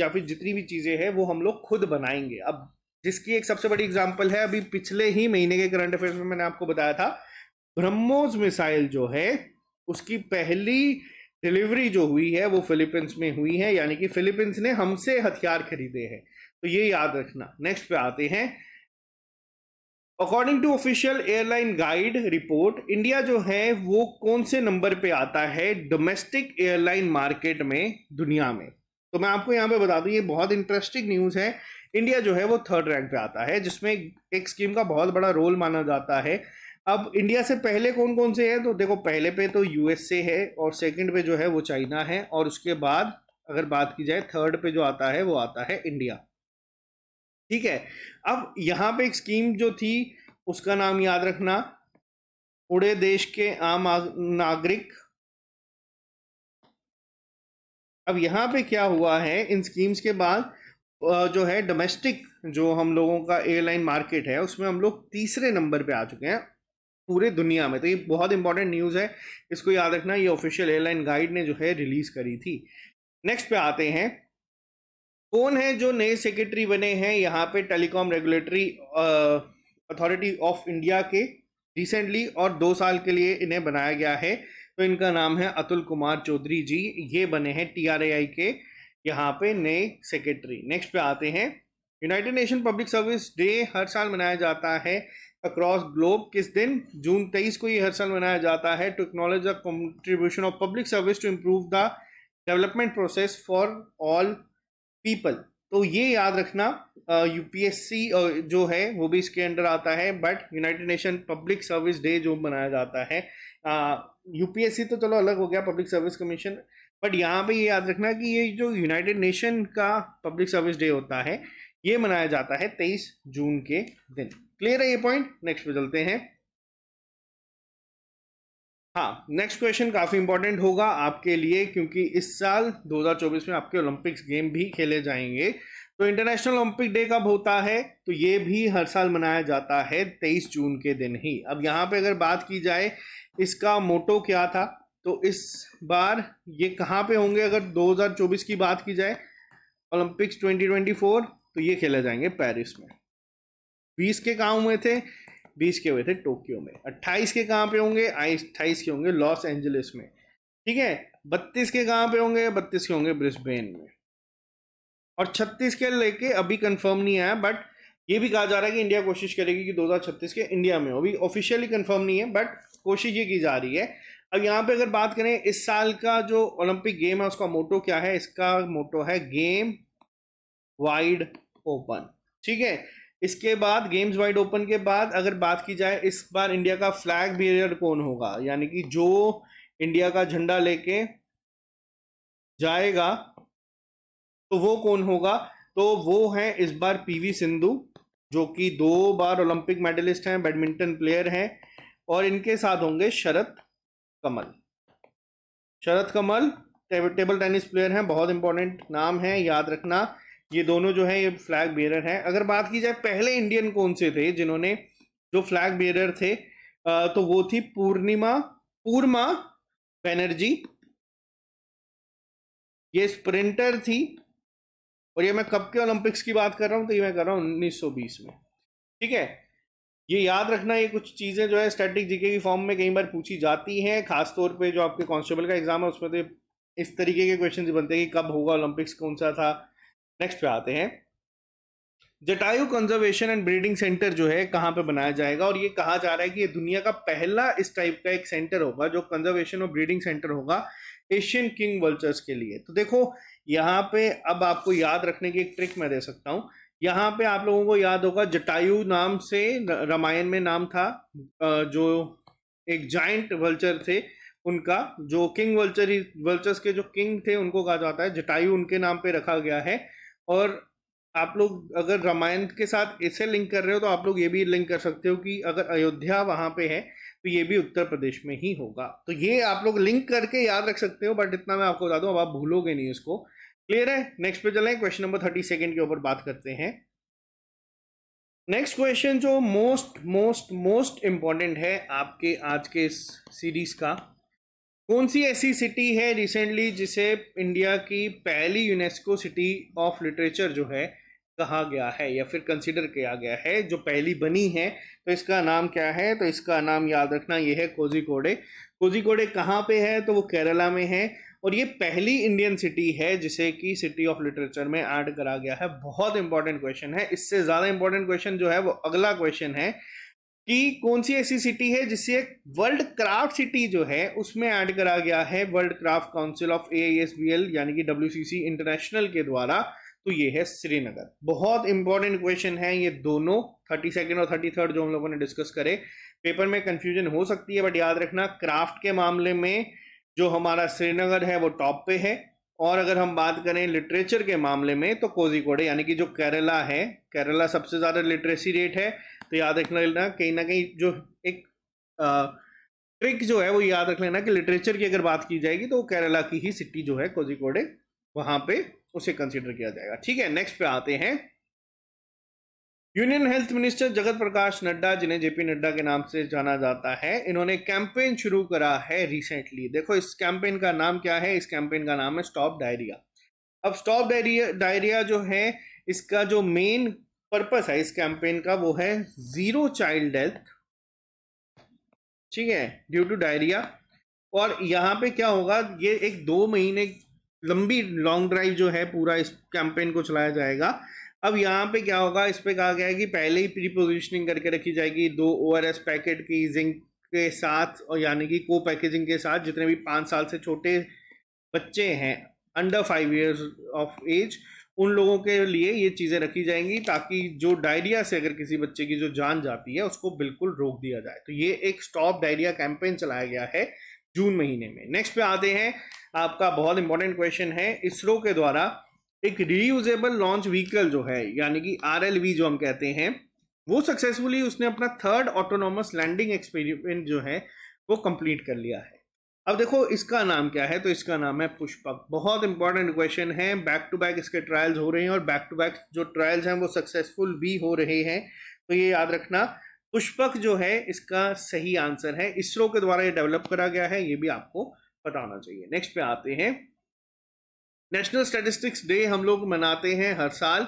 [SPEAKER 1] फिर जितनी भी चीजें हैं वो हम लोग खुद बनाएंगे। अब जिसकी एक सबसे बड़ी एग्जांपल है, अभी पिछले ही महीने के करंट अफेयर्स में मैंने आपको बताया था, ब्रह्मोस मिसाइल जो है उसकी पहली डिलीवरी जो हुई है वो फिलीपींस में हुई है, यानी कि फिलीपींस ने हमसे हथियार खरीदे हैं। तो ये याद रखना। नेक्स्ट पे आते हैं। According to official airline guide report, India जो है वो कौन से नंबर पे आता है डोमेस्टिक एयरलाइन मार्केट में दुनिया में? तो मैं आपको यहाँ पे बता दूं, ये बहुत इंटरेस्टिंग न्यूज़ है। इंडिया जो है वो 3rd रैंक पे आता है, जिसमें एक स्कीम का बहुत बड़ा रोल माना जाता है। अब इंडिया से पहले कौन कौन से हैं? तो देखो, पहले पे तो यूएसए है और सेकंड पे जो है वो चाइना है, और उसके बाद अगर बात की जाए 3rd पे जो आता है वो आता है इंडिया। ठीक है। अब यहाँ पे एक स्कीम जो थी उसका नाम याद रखना, उड़े देश के आम नागरिक। अब यहाँ पे क्या हुआ है, इन स्कीम्स के बाद जो है डोमेस्टिक जो हम लोगों का एयरलाइन मार्केट है उसमें हम लोग 3रे नंबर पे आ चुके हैं पूरे दुनिया में। तो ये बहुत इंपॉर्टेंट न्यूज़ है, इसको याद रखना। ये ऑफिशियल एयरलाइन गाइड ने जो है रिलीज करी थी। नेक्स्ट पे आते हैं। कौन है जो नए सेक्रेटरी बने हैं यहाँ पे telecom regulatory authority of India के? रिसेंटली और 2 साल के लिए इन्हें बनाया गया है। तो इनका नाम है अतुल कुमार चौधरी जी। ये बने हैं TRAI के यहाँ पे नए सेक्रेटरी। नेक्स्ट पे आते हैं। United nation public service day हर साल मनाया जाता है अक्रॉस ग्लोब। किस दिन? जून 23 को ये हर साल मनाया जाता है, to acknowledge the contribution of public service to improve the development process for all people. तो ये याद रखना। यूपीएससी जो है वो भी इसके अंडर आता है, but United nation public service day जो मनाया जाता है, यूपीएससी तो चलो अलग हो गया, पब्लिक सर्विस कमीशन, बट यहाँ पे ये याद रखना कि ये जो यूनाइटेड नेशन का पब्लिक सर्विस डे होता है ये मनाया जाता है 23 जून के दिन। क्लियर है ये पॉइंट? नेक्स्ट पे चलते हैं। हाँ, नेक्स्ट क्वेश्चन काफ़ी इंपॉर्टेंट होगा आपके लिए, क्योंकि इस साल 2024 में आपके ओलंपिक्स गेम भी खेले जाएंगे। तो इंटरनेशनल ओलंपिक डे कब होता है? तो ये भी हर साल मनाया जाता है 23 जून के दिन ही। अब यहाँ पे अगर बात की जाए इसका मोटो क्या था, तो इस बार ये कहाँ पे होंगे? अगर 2024 की बात की जाए ओलंपिक्स 2024, तो ये खेले जाएंगे पेरिस में। 20 के कहाँ हुए थे? 20 के हुए थे टोक्यो में। 28 के कहाँ पे होंगे? 28 के होंगे लॉस एंजलिस में। ठीक है। 32 के कहाँ पे होंगे? 32 के होंगे ब्रिस्बेन में। और 36 के लेके अभी कंफर्म नहीं आया, बट ये भी कहा जा रहा है कि इंडिया कोशिश करेगी कि 2036 के इंडिया में हो। अभी ऑफिशियली कंफर्म नहीं है, बट कोशिश ये की जा रही है। अब यहाँ पे अगर बात करें इस साल का जो ओलंपिक गेम है उसका मोटो क्या है? इसका मोटो है गेम वाइड ओपन। ठीक है। इसके बाद गेम्स वाइड ओपन के बाद अगर बात की जाए इस बार इंडिया का फ्लैग बेयरर कौन होगा, यानी कि जो इंडिया का झंडा लेके जाएगा तो वो कौन होगा? तो वो है इस बार पीवी सिंधु, जो कि 2 बार ओलंपिक मेडलिस्ट हैं, बैडमिंटन प्लेयर हैं। और इनके साथ होंगे Sharath Kamal. Sharath Kamal table tennis player हैं, बहुत इंपॉर्टेंट नाम है, याद रखना। ये दोनों जो है ये फ्लैग बेयरर हैं। अगर बात की जाए पहले इंडियन कौन से थे जिन्होंने जो फ्लैग बेयरर थे, तो वो थी पूर्णिमा बनर्जी। ये स्प्रिंटर थी और ये मैं कब के ओलंपिक्स की बात कर रहा हूँ, तो ये मैं कर रहा हूँ 1920 में। ठीक है, ये याद रखना, ये कुछ चीज़ें जो है स्टैटिक जीके की फॉर्म में कई बार पूछी जाती हैं, खासतौर पे जो आपके कांस्टेबल का एग्जाम है उसमें तो इस तरीके के क्वेश्चन बनते हैं कि कब होगा ओलंपिक्स, कौन सा था। नेक्स्ट पे आते हैं, Jatayu conservation and breeding centre जो है कहाँ पे बनाया जाएगा, और ये कहा जा रहा है कि ये दुनिया का पहला इस टाइप का एक सेंटर होगा जो कंजर्वेशन और ब्रीडिंग सेंटर होगा एशियन किंग वल्चर्स के लिए। तो देखो यहाँ पे अब आपको याद रखने की एक ट्रिक मैं दे सकता हूँ। यहाँ पे आप लोगों को याद होगा जटायु नाम से रामायण में नाम था, जो एक जाइंट वल्चर थे उनका, जो किंग वल्चर्स के जो किंग थे उनको कहा जाता है जटायु, उनके नाम पे रखा गया है। और आप लोग अगर रामायण के साथ इसे लिंक कर रहे हो तो आप लोग ये भी लिंक कर सकते हो कि अगर अयोध्या वहां पे है तो ये भी उत्तर प्रदेश में ही होगा। तो ये आप लोग लिंक करके याद रख सकते हो, बट इतना मैं आपको बता दूं अब आप भूलोगे नहीं इसको। क्लियर है? नेक्स्ट पे चलें, क्वेश्चन नंबर 32 के ऊपर बात करते हैं। नेक्स्ट क्वेश्चन जो मोस्ट मोस्ट मोस्ट इंपॉर्टेंट है आपके आज के इस सीरीज का, कौन सी ऐसी सिटी है रिसेंटली जिसे इंडिया की पहली यूनेस्को सिटी ऑफ लिटरेचर जो है कहा गया है या फिर कंसीडर किया गया है, जो पहली बनी है, तो इसका नाम क्या है? तो इसका नाम याद रखना ये है कोझिकोडे। कोझिकोडे कहाँ पे है? तो वो केरला में है, और ये पहली इंडियन सिटी है जिसे कि सिटी ऑफ लिटरेचर में ऐड करा गया है। बहुत इंपॉर्टेंट क्वेश्चन है। इससे ज़्यादा इंपॉर्टेंट क्वेश्चन जो है वो अगला क्वेश्चन है कि कौन सी ऐसी सिटी है जिसे वर्ल्ड क्राफ्ट सिटी जो है उसमें ऐड करा गया है world craft council of AISBL यानी कि WCC इंटरनेशनल के द्वारा। तो ये है श्रीनगर। बहुत इंपॉर्टेंट क्वेश्चन है ये दोनों, 32 और 33 जो हम लोगों ने डिस्कस करे। पेपर में कंफ्यूजन हो सकती है, बट याद रखना क्राफ्ट के मामले में जो हमारा श्रीनगर है वो टॉप पे है, और अगर हम बात करें लिटरेचर के मामले में तो कोझिकोडे यानी कि जो केरला है, केरला सबसे ज़्यादा लिटरेसी रेट है। तो याद रखना लेना कहीं ना कहीं जो एक ट्रिक जो है वो याद रख लेना कि लिटरेचर की अगर बात की जाएगी तो केरला की ही सिटी जो है कोझिकोडे, वहां पे उसे कंसीडर किया जाएगा। ठीक है, नेक्स्ट पे आते हैं। Union health minister Jagat Prakash Nadda, जिन्हें JP नड्डा के नाम से जाना जाता है, इन्होंने कैंपेन शुरू करा है रिसेंटली। देखो इस कैंपेन का नाम क्या है? इस कैंपेन का नाम है स्टॉप डायरिया। अब स्टॉप डायरिया जो है, इसका जो मेन पर्पस है इस कैंपेन का वो है जीरो चाइल्ड डेथ, ठीक है, ड्यू टू डायरिया। और यहाँ पे क्या होगा, ये एक 2 महीने लंबी लॉन्ग ड्राइव जो है पूरा इस कैंपेन को चलाया जाएगा। अब यहाँ पे क्या होगा, इस पे कहा गया है कि पहले ही प्री पोजिशनिंग करके रखी जाएगी 2 ORS पैकेट की जिंक के साथ, और यानी कि को पैकेजिंग के साथ जितने भी 5 साल से छोटे बच्चे हैं अंडर 5 ईयर्स ऑफ एज, उन लोगों के लिए ये चीज़ें रखी जाएंगी ताकि जो डायरिया से अगर किसी बच्चे की जो जान जाती है उसको बिल्कुल रोक दिया जाए। तो ये एक स्टॉप डायरिया कैंपेन चलाया गया है जून महीने में। नेक्स्ट पे आते हैं, आपका बहुत इंपॉर्टेंट क्वेश्चन है, इसरो के द्वारा एक रीयूजेबल लॉन्च व्हीकल जो है यानी कि RLV जो हम कहते हैं, वो सक्सेसफुली उसने अपना 3rd ऑटोनॉमस लैंडिंग एक्सपेरिमेंट जो है वो कंप्लीट कर लिया है। अब देखो इसका नाम क्या है? तो इसका नाम है पुष्पक। बहुत इंपॉर्टेंट क्वेश्चन है, बैक टू बैक इसके ट्रायल्स हो रहे हैं और बैक टू बैक जो ट्रायल्स हैं वो सक्सेसफुल भी हो रहे हैं। तो ये याद रखना, पुष्पक जो है इसका सही आंसर है। इसरो के द्वारा ये डेवलप करा गया है, ये भी आपको पता होना चाहिए। नेक्स्ट पे आते हैं, नेशनल स्टैटिस्टिक्स डे हम लोग मनाते हैं हर साल।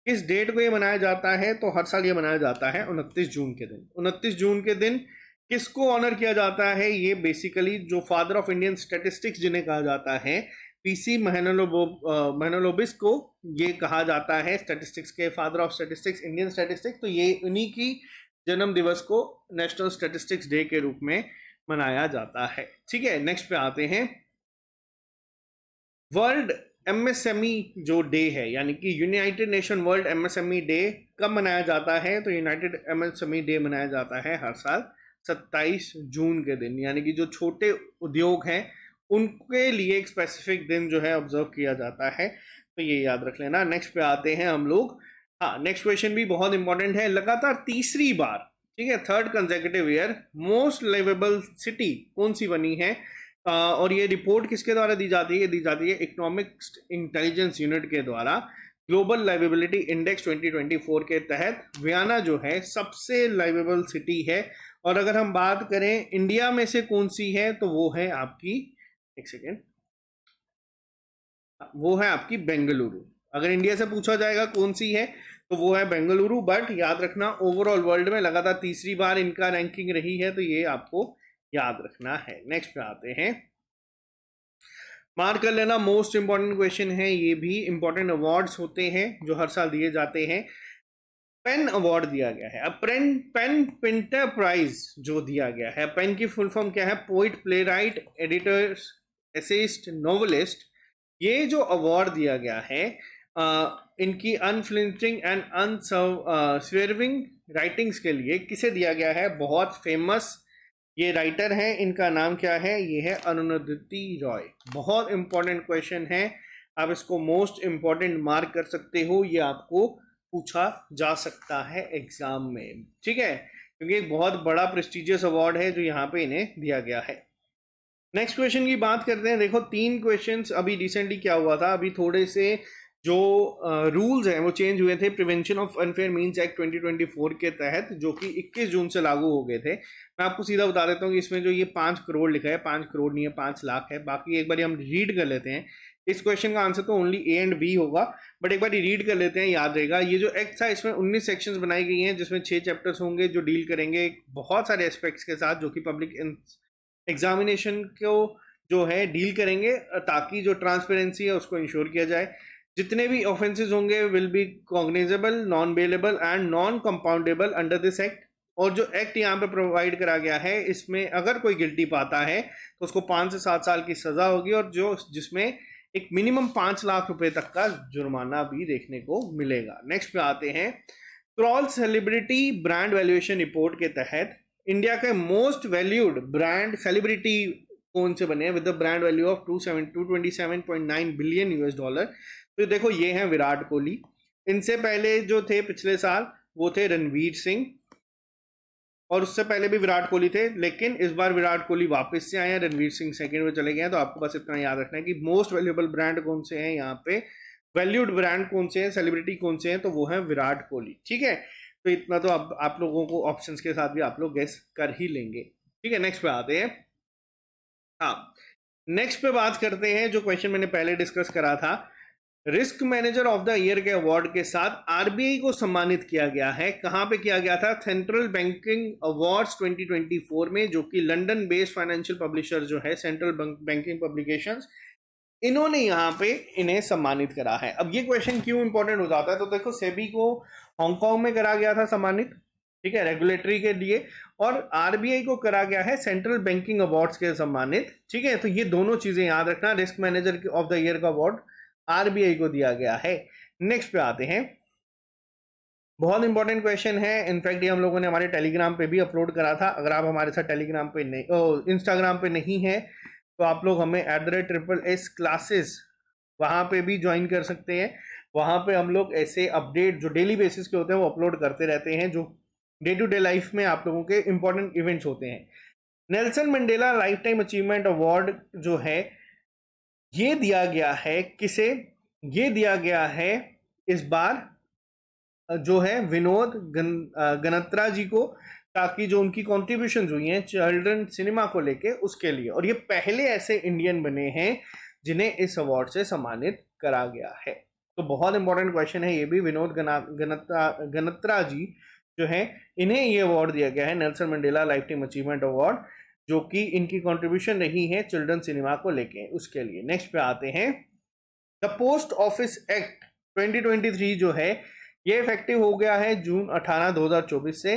[SPEAKER 1] किस डेट को ये मनाया जाता है? तो हर साल ये मनाया जाता है 29 जून के दिन। 29 जून के दिन किसको ऑनर किया जाता है? ये बेसिकली जो फादर ऑफ इंडियन स्टैटिस्टिक्स जिन्हें कहा जाता है, PC महनलोबिस को ये कहा जाता है स्टैटिस्टिक्स के father of statistics, Indian statistics. तो ये उन्हीं की जन्म दिवस को नेशनल स्टैटिस्टिक्स डे के रूप में मनाया जाता है। ठीक है, नेक्स्ट पे आते हैं, वर्ल्ड MSME जो डे है यानी कि United nation world MSME day कब मनाया जाता है? तो यूनाइटेड MSME डे मनाया जाता है हर साल 27 जून के दिन, यानी कि जो छोटे उद्योग हैं उनके लिए एक स्पेसिफिक दिन जो है ऑब्जर्व किया जाता है। तो ये याद रख लेना। नेक्स्ट पे आते हैं हम लोग। हाँ, नेक्स्ट क्वेश्चन भी बहुत इंपॉर्टेंट है। लगातार तीसरी बार, ठीक है, 3rd consecutive year most liveable city कौन सी बनी है? और ये रिपोर्ट किसके द्वारा दी जाती है? दी जाती है इकोनॉमिक्स इंटेलिजेंस यूनिट के द्वारा। ग्लोबल लाइवेबिलिटी इंडेक्स 2024 के तहत वियना जो है सबसे लाइवेबल सिटी है। और अगर हम बात करें इंडिया में से कौन सी है, तो वो है आपकी, एक सेकेंड, वो है आपकी बेंगलुरु। अगर इंडिया से पूछा जाएगा कौन सी है तो वो है बेंगलुरु, बट याद रखना ओवरऑल वर्ल्ड में लगातार तीसरी बार इनका रैंकिंग रही है, तो ये आपको याद रखना है। नेक्स्ट पे आते हैं, मार्क कर लेना, मोस्ट इंपॉर्टेंट क्वेश्चन है ये भी। इंपॉर्टेंट अवार्ड्स होते हैं जो हर साल दिए जाते हैं। पेन अवार्ड दिया गया है, अब पेन पिंटर प्राइज जो दिया गया है, पेन की फुल फॉर्म क्या है? Poet, play right, editor, essayist, novelist. ये जो अवार्ड दिया गया है इनकी अनफ्लिंचिंग एंड अनस्वेरविंग राइटिंग्स के लिए किसे दिया गया है? बहुत फेमस ये राइटर हैं, इनका नाम क्या है? ये है अरुंधति रॉय। बहुत इंपॉर्टेंट क्वेश्चन है, आप इसको मोस्ट इंपॉर्टेंट मार्क कर सकते हो, ये आपको पूछा जा सकता है एग्जाम में, ठीक है, क्योंकि एक बहुत बड़ा प्रेस्टिजियस अवार्ड है जो यहाँ पे इन्हें दिया गया है। नेक्स्ट क्वेश्चन की बात करते हैं। देखो 3 क्वेश्चंस अभी रिसेंटली क्या हुआ था, अभी थोड़े से जो रूल्स हैं वो चेंज हुए थे prevention of unfair means act 2024 के तहत, जो कि 21 जून से लागू हो गए थे। मैं आपको सीधा बता देता हूँ कि इसमें जो ये 5 करोड़ लिखा है, 5 करोड़ नहीं है, 5 लाख है। बाकी एक बार हम रीड कर लेते हैं। इस क्वेश्चन का आंसर तो ओनली ए एंड बी होगा, बट एक बार रीड कर लेते हैं, याद रहेगा। ये जो एक्ट था इसमें 19 सेक्शंस बनाई गई हैं, जिसमें 6 चैप्टर्स होंगे जो डील करेंगे बहुत सारे एस्पेक्ट्स के साथ, जो कि पब्लिक एग्जामिनेशन को जो है डील करेंगे, ताकि जो ट्रांसपेरेंसी है उसको इंश्योर किया जाए। जितने भी ऑफेंसेस होंगे will be cognizable, non bailable and non compoundable under this act. और जो एक्ट यहाँ पे प्रोवाइड करा गया है, इसमें अगर कोई गिल्टी पाता है तो उसको 5 से 7 साल की सजा होगी, और जो जिसमें एक मिनिमम 5 लाख रुपए तक का जुर्माना भी देखने को मिलेगा। नेक्स्ट पे आते हैं, crawl celebrity brand valuation report के तहत इंडिया के मोस्ट वैल्यूड ब्रांड सेलिब्रिटी कौन से बने हैं with the brand value of 227.9 billion US dollar. तो देखो ये हैं विराट कोहली। इनसे पहले जो थे पिछले साल वो थे रणवीर सिंह, और उससे पहले भी विराट कोहली थे, लेकिन इस बार विराट कोहली वापस से आए हैं, रणवीर सिंह सेकंड में चले गए हैं। तो आपको बस इतना याद रखना है कि मोस्ट वैल्यूएबल ब्रांड कौन से हैं, यहाँ पे वैल्यूड ब्रांड कौन से हैं, सेलिब्रिटी कौन से हैं, तो वो है विराट कोहली, ठीक है। तो इतना तो आप लोगों को ऑप्शंस के साथ भी आप लोग गेस कर ही लेंगे, ठीक है। नेक्स्ट पे आते हैं, हाँ नेक्स्ट पे बात करते हैं जो क्वेश्चन मैंने पहले डिस्कस करा था। Risk manager of the year के अवार्ड के साथ आरबीआई को सम्मानित किया गया है। कहां पे किया गया था? सेंट्रल बैंकिंग अवार्ड्स 2024 में, जो कि लंदन बेस्ड फाइनेंशियल पब्लिशर जो है सेंट्रल बैंकिंग पब्लिकेशंस, इन्होंने यहाँ पे इन्हें सम्मानित करा है। अब ये क्वेश्चन क्यों इंपॉर्टेंट हो जाता है, तो देखो सेबी को हांगकांग में करा गया था सम्मानित, ठीक है, रेगुलेटरी के लिए, और आरबीआई को करा गया है सेंट्रल बैंकिंग अवार्ड्स के सम्मानित, ठीक है। तो ये दोनों चीजें याद रखना, risk manager of the year का अवार्ड आरबीआई को दिया गया है। नेक्स्ट पे आते हैं, बहुत इंपॉर्टेंट क्वेश्चन है, इनफैक्ट ये हम लोगों ने हमारे टेलीग्राम पे भी अपलोड करा था। अगर आप हमारे साथ टेलीग्राम पे नहीं, इंस्टाग्राम पे नहीं है, तो आप लोग हमें @SSS क्लासेस वहाँ पे भी ज्वाइन कर सकते हैं। वहाँ पे हम लोग ऐसे अपडेट जो डेली बेसिस के होते हैं वो अपलोड करते रहते हैं, जो डे टू डे लाइफ में आप लोगों के इंपॉर्टेंट इवेंट्स होते हैं। Nelson Mandela life time achievement award जो है ये दिया गया है किसे? ये दिया गया है इस बार जो है विनोद गनत्रा जी को, ताकि जो उनकी कॉन्ट्रीब्यूशन हुई हैं चिल्ड्रन सिनेमा को लेके उसके लिए, और ये पहले ऐसे इंडियन बने हैं जिन्हें इस अवार्ड से सम्मानित करा गया है। तो बहुत इंपॉर्टेंट क्वेश्चन है ये भी। विनोद गनत्रा जी जो है, इन्हें ये अवार्ड दिया गया है, Nelson Mandela life time achievement award, जो कि इनकी कंट्रीब्यूशन रही है चिल्ड्रन सिनेमा को लेके उसके लिए। नेक्स्ट पे आते हैं, द पोस्ट ऑफिस एक्ट 2023 जो है ये इफेक्टिव हो गया है जून 18 2024 से।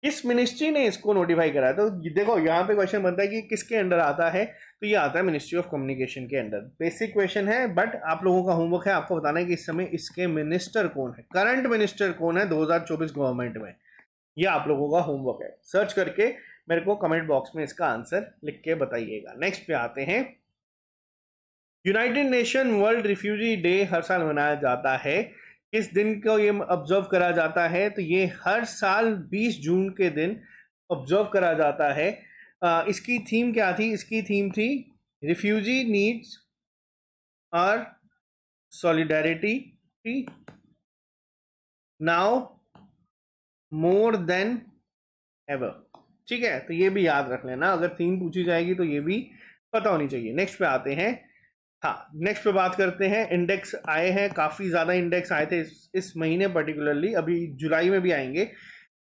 [SPEAKER 1] किस मिनिस्ट्री ने इसको नोटिफाई करा है? तो देखो यहाँ पे क्वेश्चन बनता है कि किसके अंडर आता है, तो ये आता है मिनिस्ट्री ऑफ कम्युनिकेशन के अंडर। बेसिक क्वेश्चन है, बट आप लोगों का होमवर्क है आपको बताना है कि इस समय इसके मिनिस्टर कौन है, करंट मिनिस्टर कौन है 2024 गवर्नमेंट में। ये आप लोगों का होमवर्क है, सर्च करके मेरे को कमेंट बॉक्स में इसका आंसर लिख के बताइएगा। नेक्स्ट पे आते हैं, united nation world refugee day हर साल मनाया जाता है। किस दिन को ये ऑब्जर्व करा जाता है? तो ये हर साल 20 जून के दिन ऑब्जर्व करा जाता है। इसकी थीम क्या थी? इसकी थीम थी refugee needs are solidarity now more than ever, ठीक है। तो ये भी याद रख लेना, अगर थीम पूछी जाएगी तो ये भी पता होनी चाहिए। नेक्स्ट पे आते हैं, हाँ, नेक्स्ट पे बात करते हैं। इंडेक्स आए हैं, काफ़ी ज़्यादा इंडेक्स आए थे इस महीने पर्टिकुलरली, अभी जुलाई में भी आएंगे।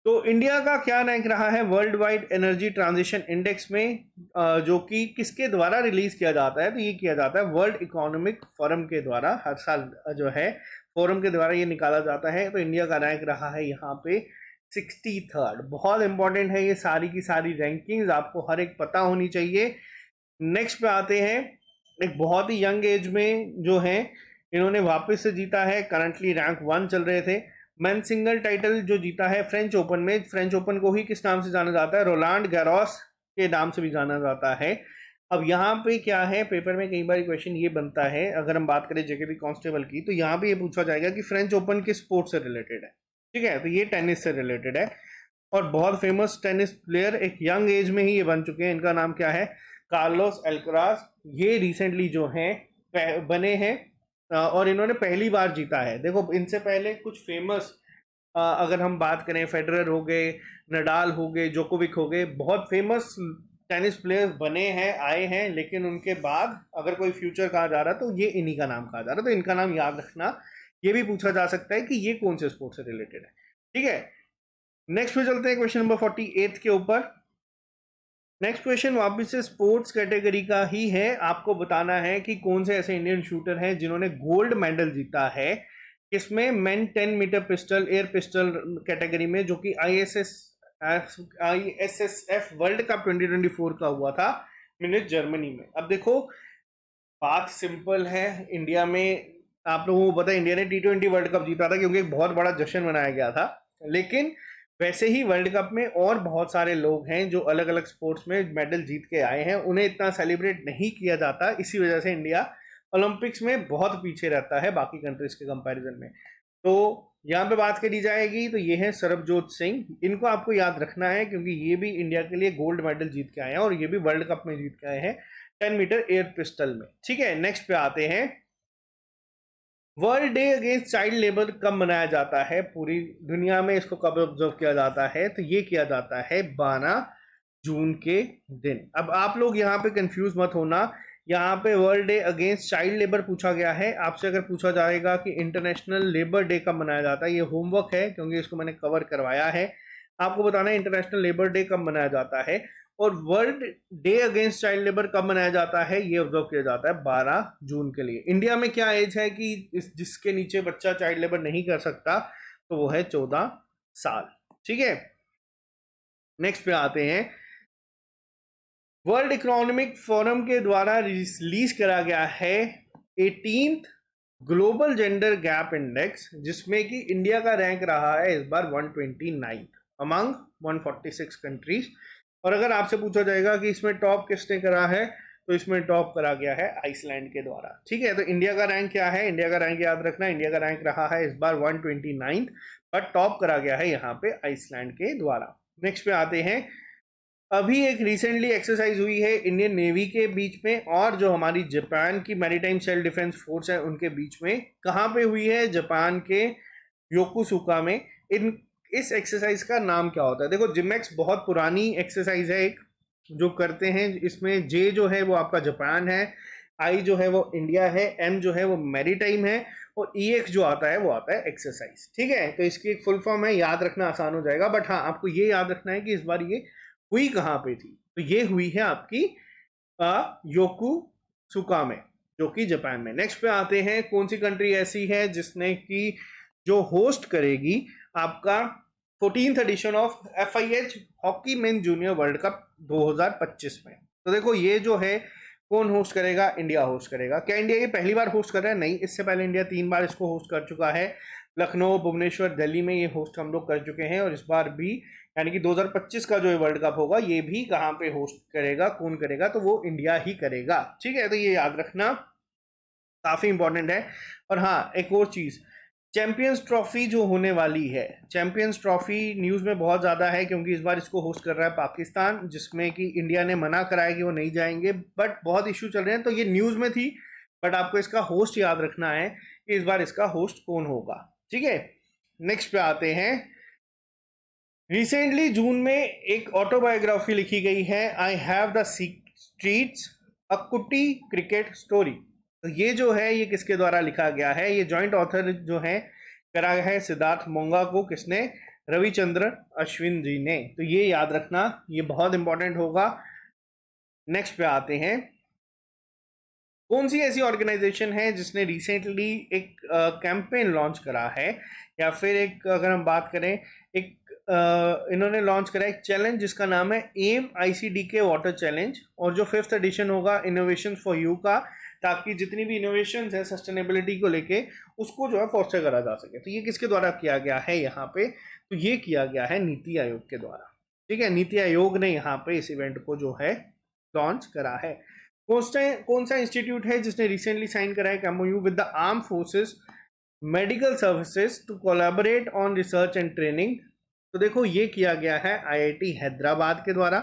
[SPEAKER 1] तो इंडिया का क्या रैंक रहा है world wide energy transition index में, जो कि किसके द्वारा रिलीज किया जाता है? तो ये किया जाता है वर्ल्ड इकोनॉमिक फोरम के द्वारा, हर साल जो है फोरम के द्वारा ये निकाला जाता है। तो इंडिया का रैंक रहा है यहाँ पे 63rd। बहुत इंपॉर्टेंट है ये सारी की सारी रैंकिंग्स, आपको हर एक पता होनी चाहिए। नेक्स्ट पे आते हैं, एक बहुत ही यंग एज में जो है इन्होंने वापस से जीता है, करंटली रैंक 1 चल रहे थे। मैन सिंगल टाइटल जो जीता है फ्रेंच ओपन में, फ्रेंच ओपन को ही किस नाम से जाना जाता है? रोलांड गैरोस के नाम से भी जाना जाता है। अब यहाँ पे क्या है, पेपर में कई बार क्वेश्चन ये बनता है, अगर हम बात करें जेकेबी कांस्टेबल की, तो यहाँ पे ये पूछा जाएगा कि फ्रेंच ओपन किस स्पोर्ट से रिलेटेड है। ठीक है, तो ये टेनिस से रिलेटेड है और बहुत फेमस टेनिस प्लेयर एक यंग एज में ही ये बन चुके हैं। इनका नाम क्या है? Carlos Alcaraz. ये रिसेंटली जो हैं बने हैं और इन्होंने पहली बार जीता है। देखो इनसे पहले कुछ फेमस, अगर हम बात करें, फेडरर हो गए, नडाल हो गए, जोकोविक हो गए, बहुत फेमस टेनिस प्लेयर्स बने हैं, आए हैं, लेकिन उनके बाद अगर कोई फ्यूचर कहा जा रहा है तो ये इन्हीं का नाम कहा जा रहा है। तो इनका नाम याद रखना। ये भी पूछा जा सकता है कि ये कौन से स्पोर्ट से रिलेटेड है। ठीक है, नेक्स्ट पे चलते हैं क्वेश्चन नंबर 48 के ऊपर। नेक्स्ट क्वेश्चन वापस से स्पोर्ट्स कैटेगरी का ही है। आपको बताना है कि कौन से ऐसे इंडियन शूटर हैं जिन्होंने गोल्ड मेडल जीता है इसमें, men 10 metre pistol air pistol category में, जो कि आईएसएसएफ वर्ल्ड कप 2024 का हुआ था म्यूनिच जर्मनी में। अब देखो बात सिंपल है, इंडिया में आप लोगों को पता है इंडिया ने T20 वर्ल्ड कप जीता था क्योंकि एक बहुत बड़ा जश्न मनाया गया था। लेकिन वैसे ही वर्ल्ड कप में और बहुत सारे लोग हैं जो अलग अलग स्पोर्ट्स में मेडल जीत के आए हैं, उन्हें इतना सेलिब्रेट नहीं किया जाता। इसी वजह से इंडिया ओलंपिक्स में बहुत पीछे रहता है बाकी कंट्रीज के कंपैरिजन में। तो यहाँ पे बात करी जाएगी तो ये है सरबजोत सिंह। इनको आपको याद रखना है क्योंकि ये भी इंडिया के लिए गोल्ड मेडल जीत के आए हैं और ये भी वर्ल्ड कप में जीत के आए हैं 10 मीटर एयर पिस्टल में। ठीक है, नेक्स्ट पे आते हैं। World day against child labour कब मनाया जाता है पूरी दुनिया में? इसको कब ऑब्जर्व किया जाता है? तो ये किया जाता है 12 जून के दिन। अब आप लोग यहाँ पे कंफ्यूज मत होना, यहाँ पे world day against child labour पूछा गया है। आपसे अगर पूछा जाएगा कि इंटरनेशनल लेबर डे कब मनाया जाता है, ये होमवर्क है क्योंकि इसको मैंने कवर करवाया है। आपको बताना है इंटरनेशनल लेबर डे कब मनाया जाता है और world day against child labour कब मनाया जाता है, ये ऑब्जर्व किया जाता है 12 जून के लिए। इंडिया में क्या एज है कि जिसके नीचे बच्चा चाइल्ड लेबर नहीं कर सकता? तो वो है 14 साल। ठीक है, नेक्स्ट पे आते हैं। वर्ल्ड इकोनॉमिक फोरम के द्वारा रिलीज करा गया है 18th global gender gap index, जिसमें कि इंडिया का रैंक रहा है इस बार 129 अमंग 146 कंट्रीज। और अगर आपसे पूछा जाएगा कि इसमें टॉप किसने करा है, तो इसमें टॉप करा गया है आइसलैंड के द्वारा। ठीक है, तो इंडिया का रैंक क्या है? इंडिया का रैंक याद रखना, इंडिया का रैंक रहा है इस बार 129, बट टॉप करा गया है यहाँ पे आइसलैंड के द्वारा। नेक्स्ट पे आते हैं। अभी एक रिसेंटली एक्सरसाइज हुई है इंडियन नेवी के बीच में और जो हमारी जापान की मैरीटाइम सेल्फ डिफेंस फोर्स है उनके बीच में। कहाँ पे हुई है? जापान के योकोसुका में। इस एक्सरसाइज का नाम क्या होता है? देखो जिमेक्स बहुत पुरानी एक्सरसाइज है एक जो करते हैं। इसमें जे जो है वो आपका जापान है, आई जो है वो इंडिया है, एम जो है वो मैरीटाइम है और ई एक्स जो आता है वो आता है एक्सरसाइज। ठीक है, तो इसकी एक फुल फॉर्म है, याद रखना आसान हो जाएगा। बट हाँ, आपको ये याद रखना है कि इस बार ये हुई कहाँ पे थी। तो ये हुई है आपकी योकोसुका में, जो कि जापान में। नेक्स्ट पे आते हैं। कौन सी कंट्री ऐसी है जिसने की जो होस्ट करेगी आपका 14th edition of FIH hockey men junior world cup 2025 में? तो देखो ये जो है कौन होस्ट करेगा? इंडिया होस्ट करेगा। क्या इंडिया ये पहली बार होस्ट कर रहा है? नहीं, इससे पहले इंडिया 3 बार इसको होस्ट कर चुका है। लखनऊ, भुवनेश्वर, दिल्ली में ये होस्ट हम लोग कर चुके हैं और इस बार भी यानी कि 2025 का जो वर्ल्ड कप होगा ये भी कहाँ पे होस्ट करेगा, कौन करेगा? तो वो इंडिया ही करेगा। ठीक है, तो ये याद रखना काफी इंपॉर्टेंट है। और हाँ, एक और चीज, चैंपियंस ट्रॉफी जो होने वाली है, चैंपियंस ट्रॉफी न्यूज़ में बहुत ज़्यादा है क्योंकि इस बार इसको होस्ट कर रहा है पाकिस्तान, जिसमें कि इंडिया ने मना कराया कि वो नहीं जाएंगे, बट बहुत इश्यू चल रहे हैं। तो ये न्यूज़ में थी, बट आपको इसका होस्ट याद रखना है कि इस बार इसका होस्ट कौन होगा। ठीक है, नेक्स्ट पे आते हैं। रिसेंटली जून में एक ऑटोबायोग्राफी लिखी गई है, आई हैव द स्ट्रीट्स अ कुटी क्रिकेट स्टोरी। तो ये जो है ये किसके द्वारा लिखा गया है, ये जॉइंट ऑथर जो है करा है सिद्धार्थ मोंगा को, किसने, रविचंद्र अश्विन जी ने। तो ये याद रखना, ये बहुत इंपॉर्टेंट होगा। नेक्स्ट पे आते हैं, कौन सी ऐसी ऑर्गेनाइजेशन है जिसने रिसेंटली एक कैंपेन लॉन्च करा है, या फिर एक, अगर हम बात करें, एक इन्होंने लॉन्च करा एक चैलेंज जिसका नाम है एम ICDK वाटर चैलेंज, और जो 5th एडिशन होगा इनोवेशन फॉर यू का, ताकि जितनी भी इनोवेशन है सस्टेनेबिलिटी को लेके उसको जो है फोस्टर करा जा सके। तो ये किसके द्वारा किया गया है यहाँ पे, तो ये किया गया है नीति आयोग के द्वारा। ठीक है, नीति आयोग ने यहाँ पे इस इवेंट को जो है लॉन्च करा है। कौन सा इंस्टीट्यूट है जिसने रिसेंटली साइन करा है MOU with the arm forces medical services to collaborate on research and training. तो देखो ये किया गया है IIT हैदराबाद के द्वारा।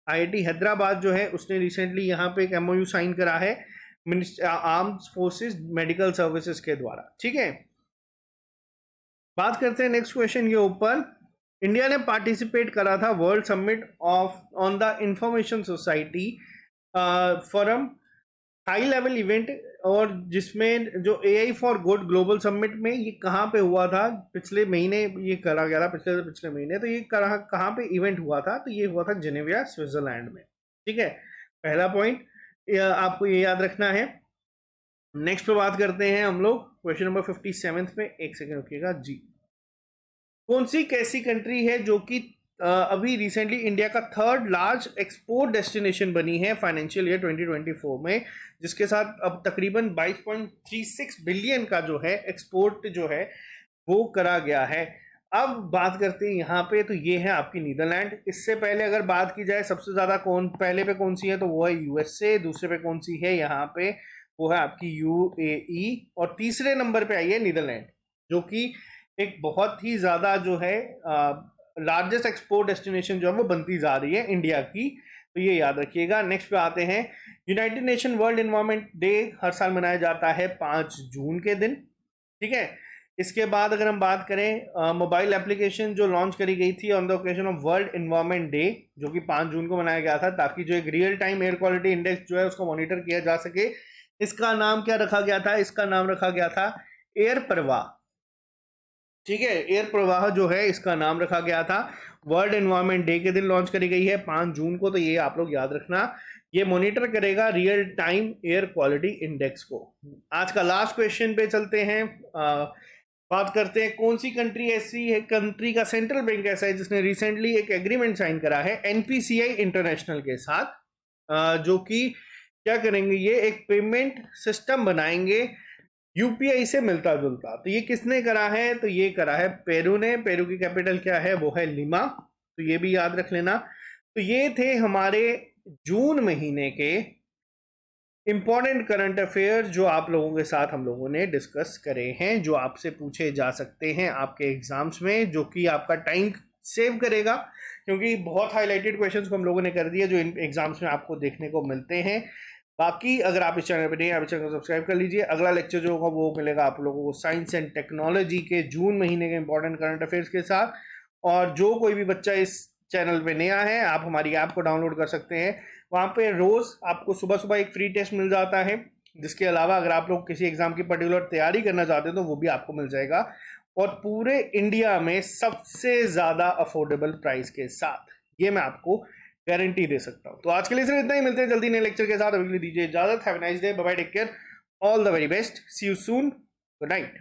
[SPEAKER 1] IIT हैदराबाद जो है उसने रिसेंटली यहाँ पे एक MOU साइन करा है आर्म फोर्सेस मेडिकल सर्विसेज के द्वारा। ठीक है, बात करते हैं नेक्स्ट क्वेश्चन के ऊपर। इंडिया ने पार्टिसिपेट करा था world summit of on the information society forum high level event, और जिसमें जो AI for good global summit में ये कहाँ पे हुआ था, पिछले महीने ये करा गया था, पिछले महीने। तो ये कहाँ पे इवेंट हुआ था, तो ये हुआ था जेनेवा स्विट्जरलैंड में। ठीक है, पहला पॉइंट आपको ये याद रखना है। नेक्स्ट पे बात करते हैं हम लोग क्वेश्चन नंबर 57 में, एक सेकेंड रुकिएगा जी। कौन सी कैसी कंट्री है जो कि अभी रिसेंटली इंडिया का 3rd लार्ज एक्सपोर्ट डेस्टिनेशन बनी है फाइनेंशियल ईयर 2024 में, जिसके साथ अब तकरीबन 22.36 बिलियन का जो है एक्सपोर्ट जो है वो करा गया है। अब बात करते हैं यहाँ पे, तो ये है आपकी नीदरलैंड। इससे पहले अगर बात की जाए सबसे ज़्यादा पहले पे कौन सी है, तो वो है USA। दूसरे पे कौन सी है यहाँ पे, वो है आपकी UAE। और तीसरे नंबर पे आई है नीदरलैंड, जो कि एक बहुत ही ज़्यादा जो है लार्जेस्ट एक्सपोर्ट डेस्टिनेशन जो है वो बनती जा रही है इंडिया की। तो ये याद रखिएगा। नेक्स्ट पे आते हैं, united nation world environment day हर साल मनाया जाता है 5 जून के दिन। ठीक है, इसके बाद अगर हम बात करें मोबाइल एप्लीकेशन जो लॉन्च करी गई थी on the occasion of world environment day, जो कि 5 जून को मनाया गया था, ताकि जो एक real time air quality index जो है उसको मॉनिटर किया जा सके। इसका नाम क्या रखा गया था, इसका नाम रखा गया था एयर प्रवाह। ठीक है, एयर प्रवाह जो है इसका नाम रखा गया था। वर्ल्ड एनवायरनमेंट डे के दिन लॉन्च करी गई है 5 जून को। तो ये आप लोग याद रखना, ये मॉनिटर करेगा real time air quality index को। आज का लास्ट क्वेश्चन पे चलते हैं। बात करते हैं कौन सी कंट्री ऐसी है, कंट्री का सेंट्रल बैंक ऐसा है जिसने रिसेंटली एक एग्रीमेंट साइन करा है NPCI इंटरनेशनल के साथ, जो कि क्या करेंगे, ये एक पेमेंट सिस्टम बनाएंगे UPI से मिलता जुलता। तो ये किसने करा है, तो ये करा है पेरू ने। पेरू की कैपिटल क्या है, वो है लिमा। तो ये भी याद रख लेना। तो ये थे हमारे जून महीने के इंपॉर्टेंट करंट अफेयर जो आप लोगों के साथ हम लोगों ने डिस्कस करे हैं, जो आपसे पूछे जा सकते हैं आपके एग्जाम्स में, जो कि आपका टाइम सेव करेगा, क्योंकि बहुत हाईलाइटेड क्वेश्चंस को हम लोगों ने कर दिया जो इन एग्जाम्स में आपको देखने को मिलते हैं। बाकी अगर आप इस चैनल पर नहीं, आप इस चैनल को सब्सक्राइब कर लीजिए। अगला लेक्चर जो होगा वो मिलेगा आप लोगों को साइंस एंड टेक्नोलॉजी के जून महीने के इंपॉर्टेंट करंट अफेयर्स के साथ। और जो कोई भी बच्चा इस चैनल पे नया है, आप हमारी ऐप को डाउनलोड कर सकते हैं। वहाँ पे रोज़ आपको सुबह सुबह एक फ्री टेस्ट मिल जाता है, जिसके अलावा अगर आप लोग किसी एग्जाम की पर्टिकुलर तैयारी करना चाहते हैं तो वो भी आपको मिल जाएगा, और पूरे इंडिया में सबसे ज़्यादा अफोर्डेबल प्राइस के साथ। ये मैं आपको गारंटी दे सकता हूँ। तो आज के लिए सिर्फ इतना ही, मिलते हैं जल्दी नए लेक्चर के साथ। अभी के लिए दीजिए इजाजत। Have a nice day, bye bye, take care, all the very best, see you soon, good night.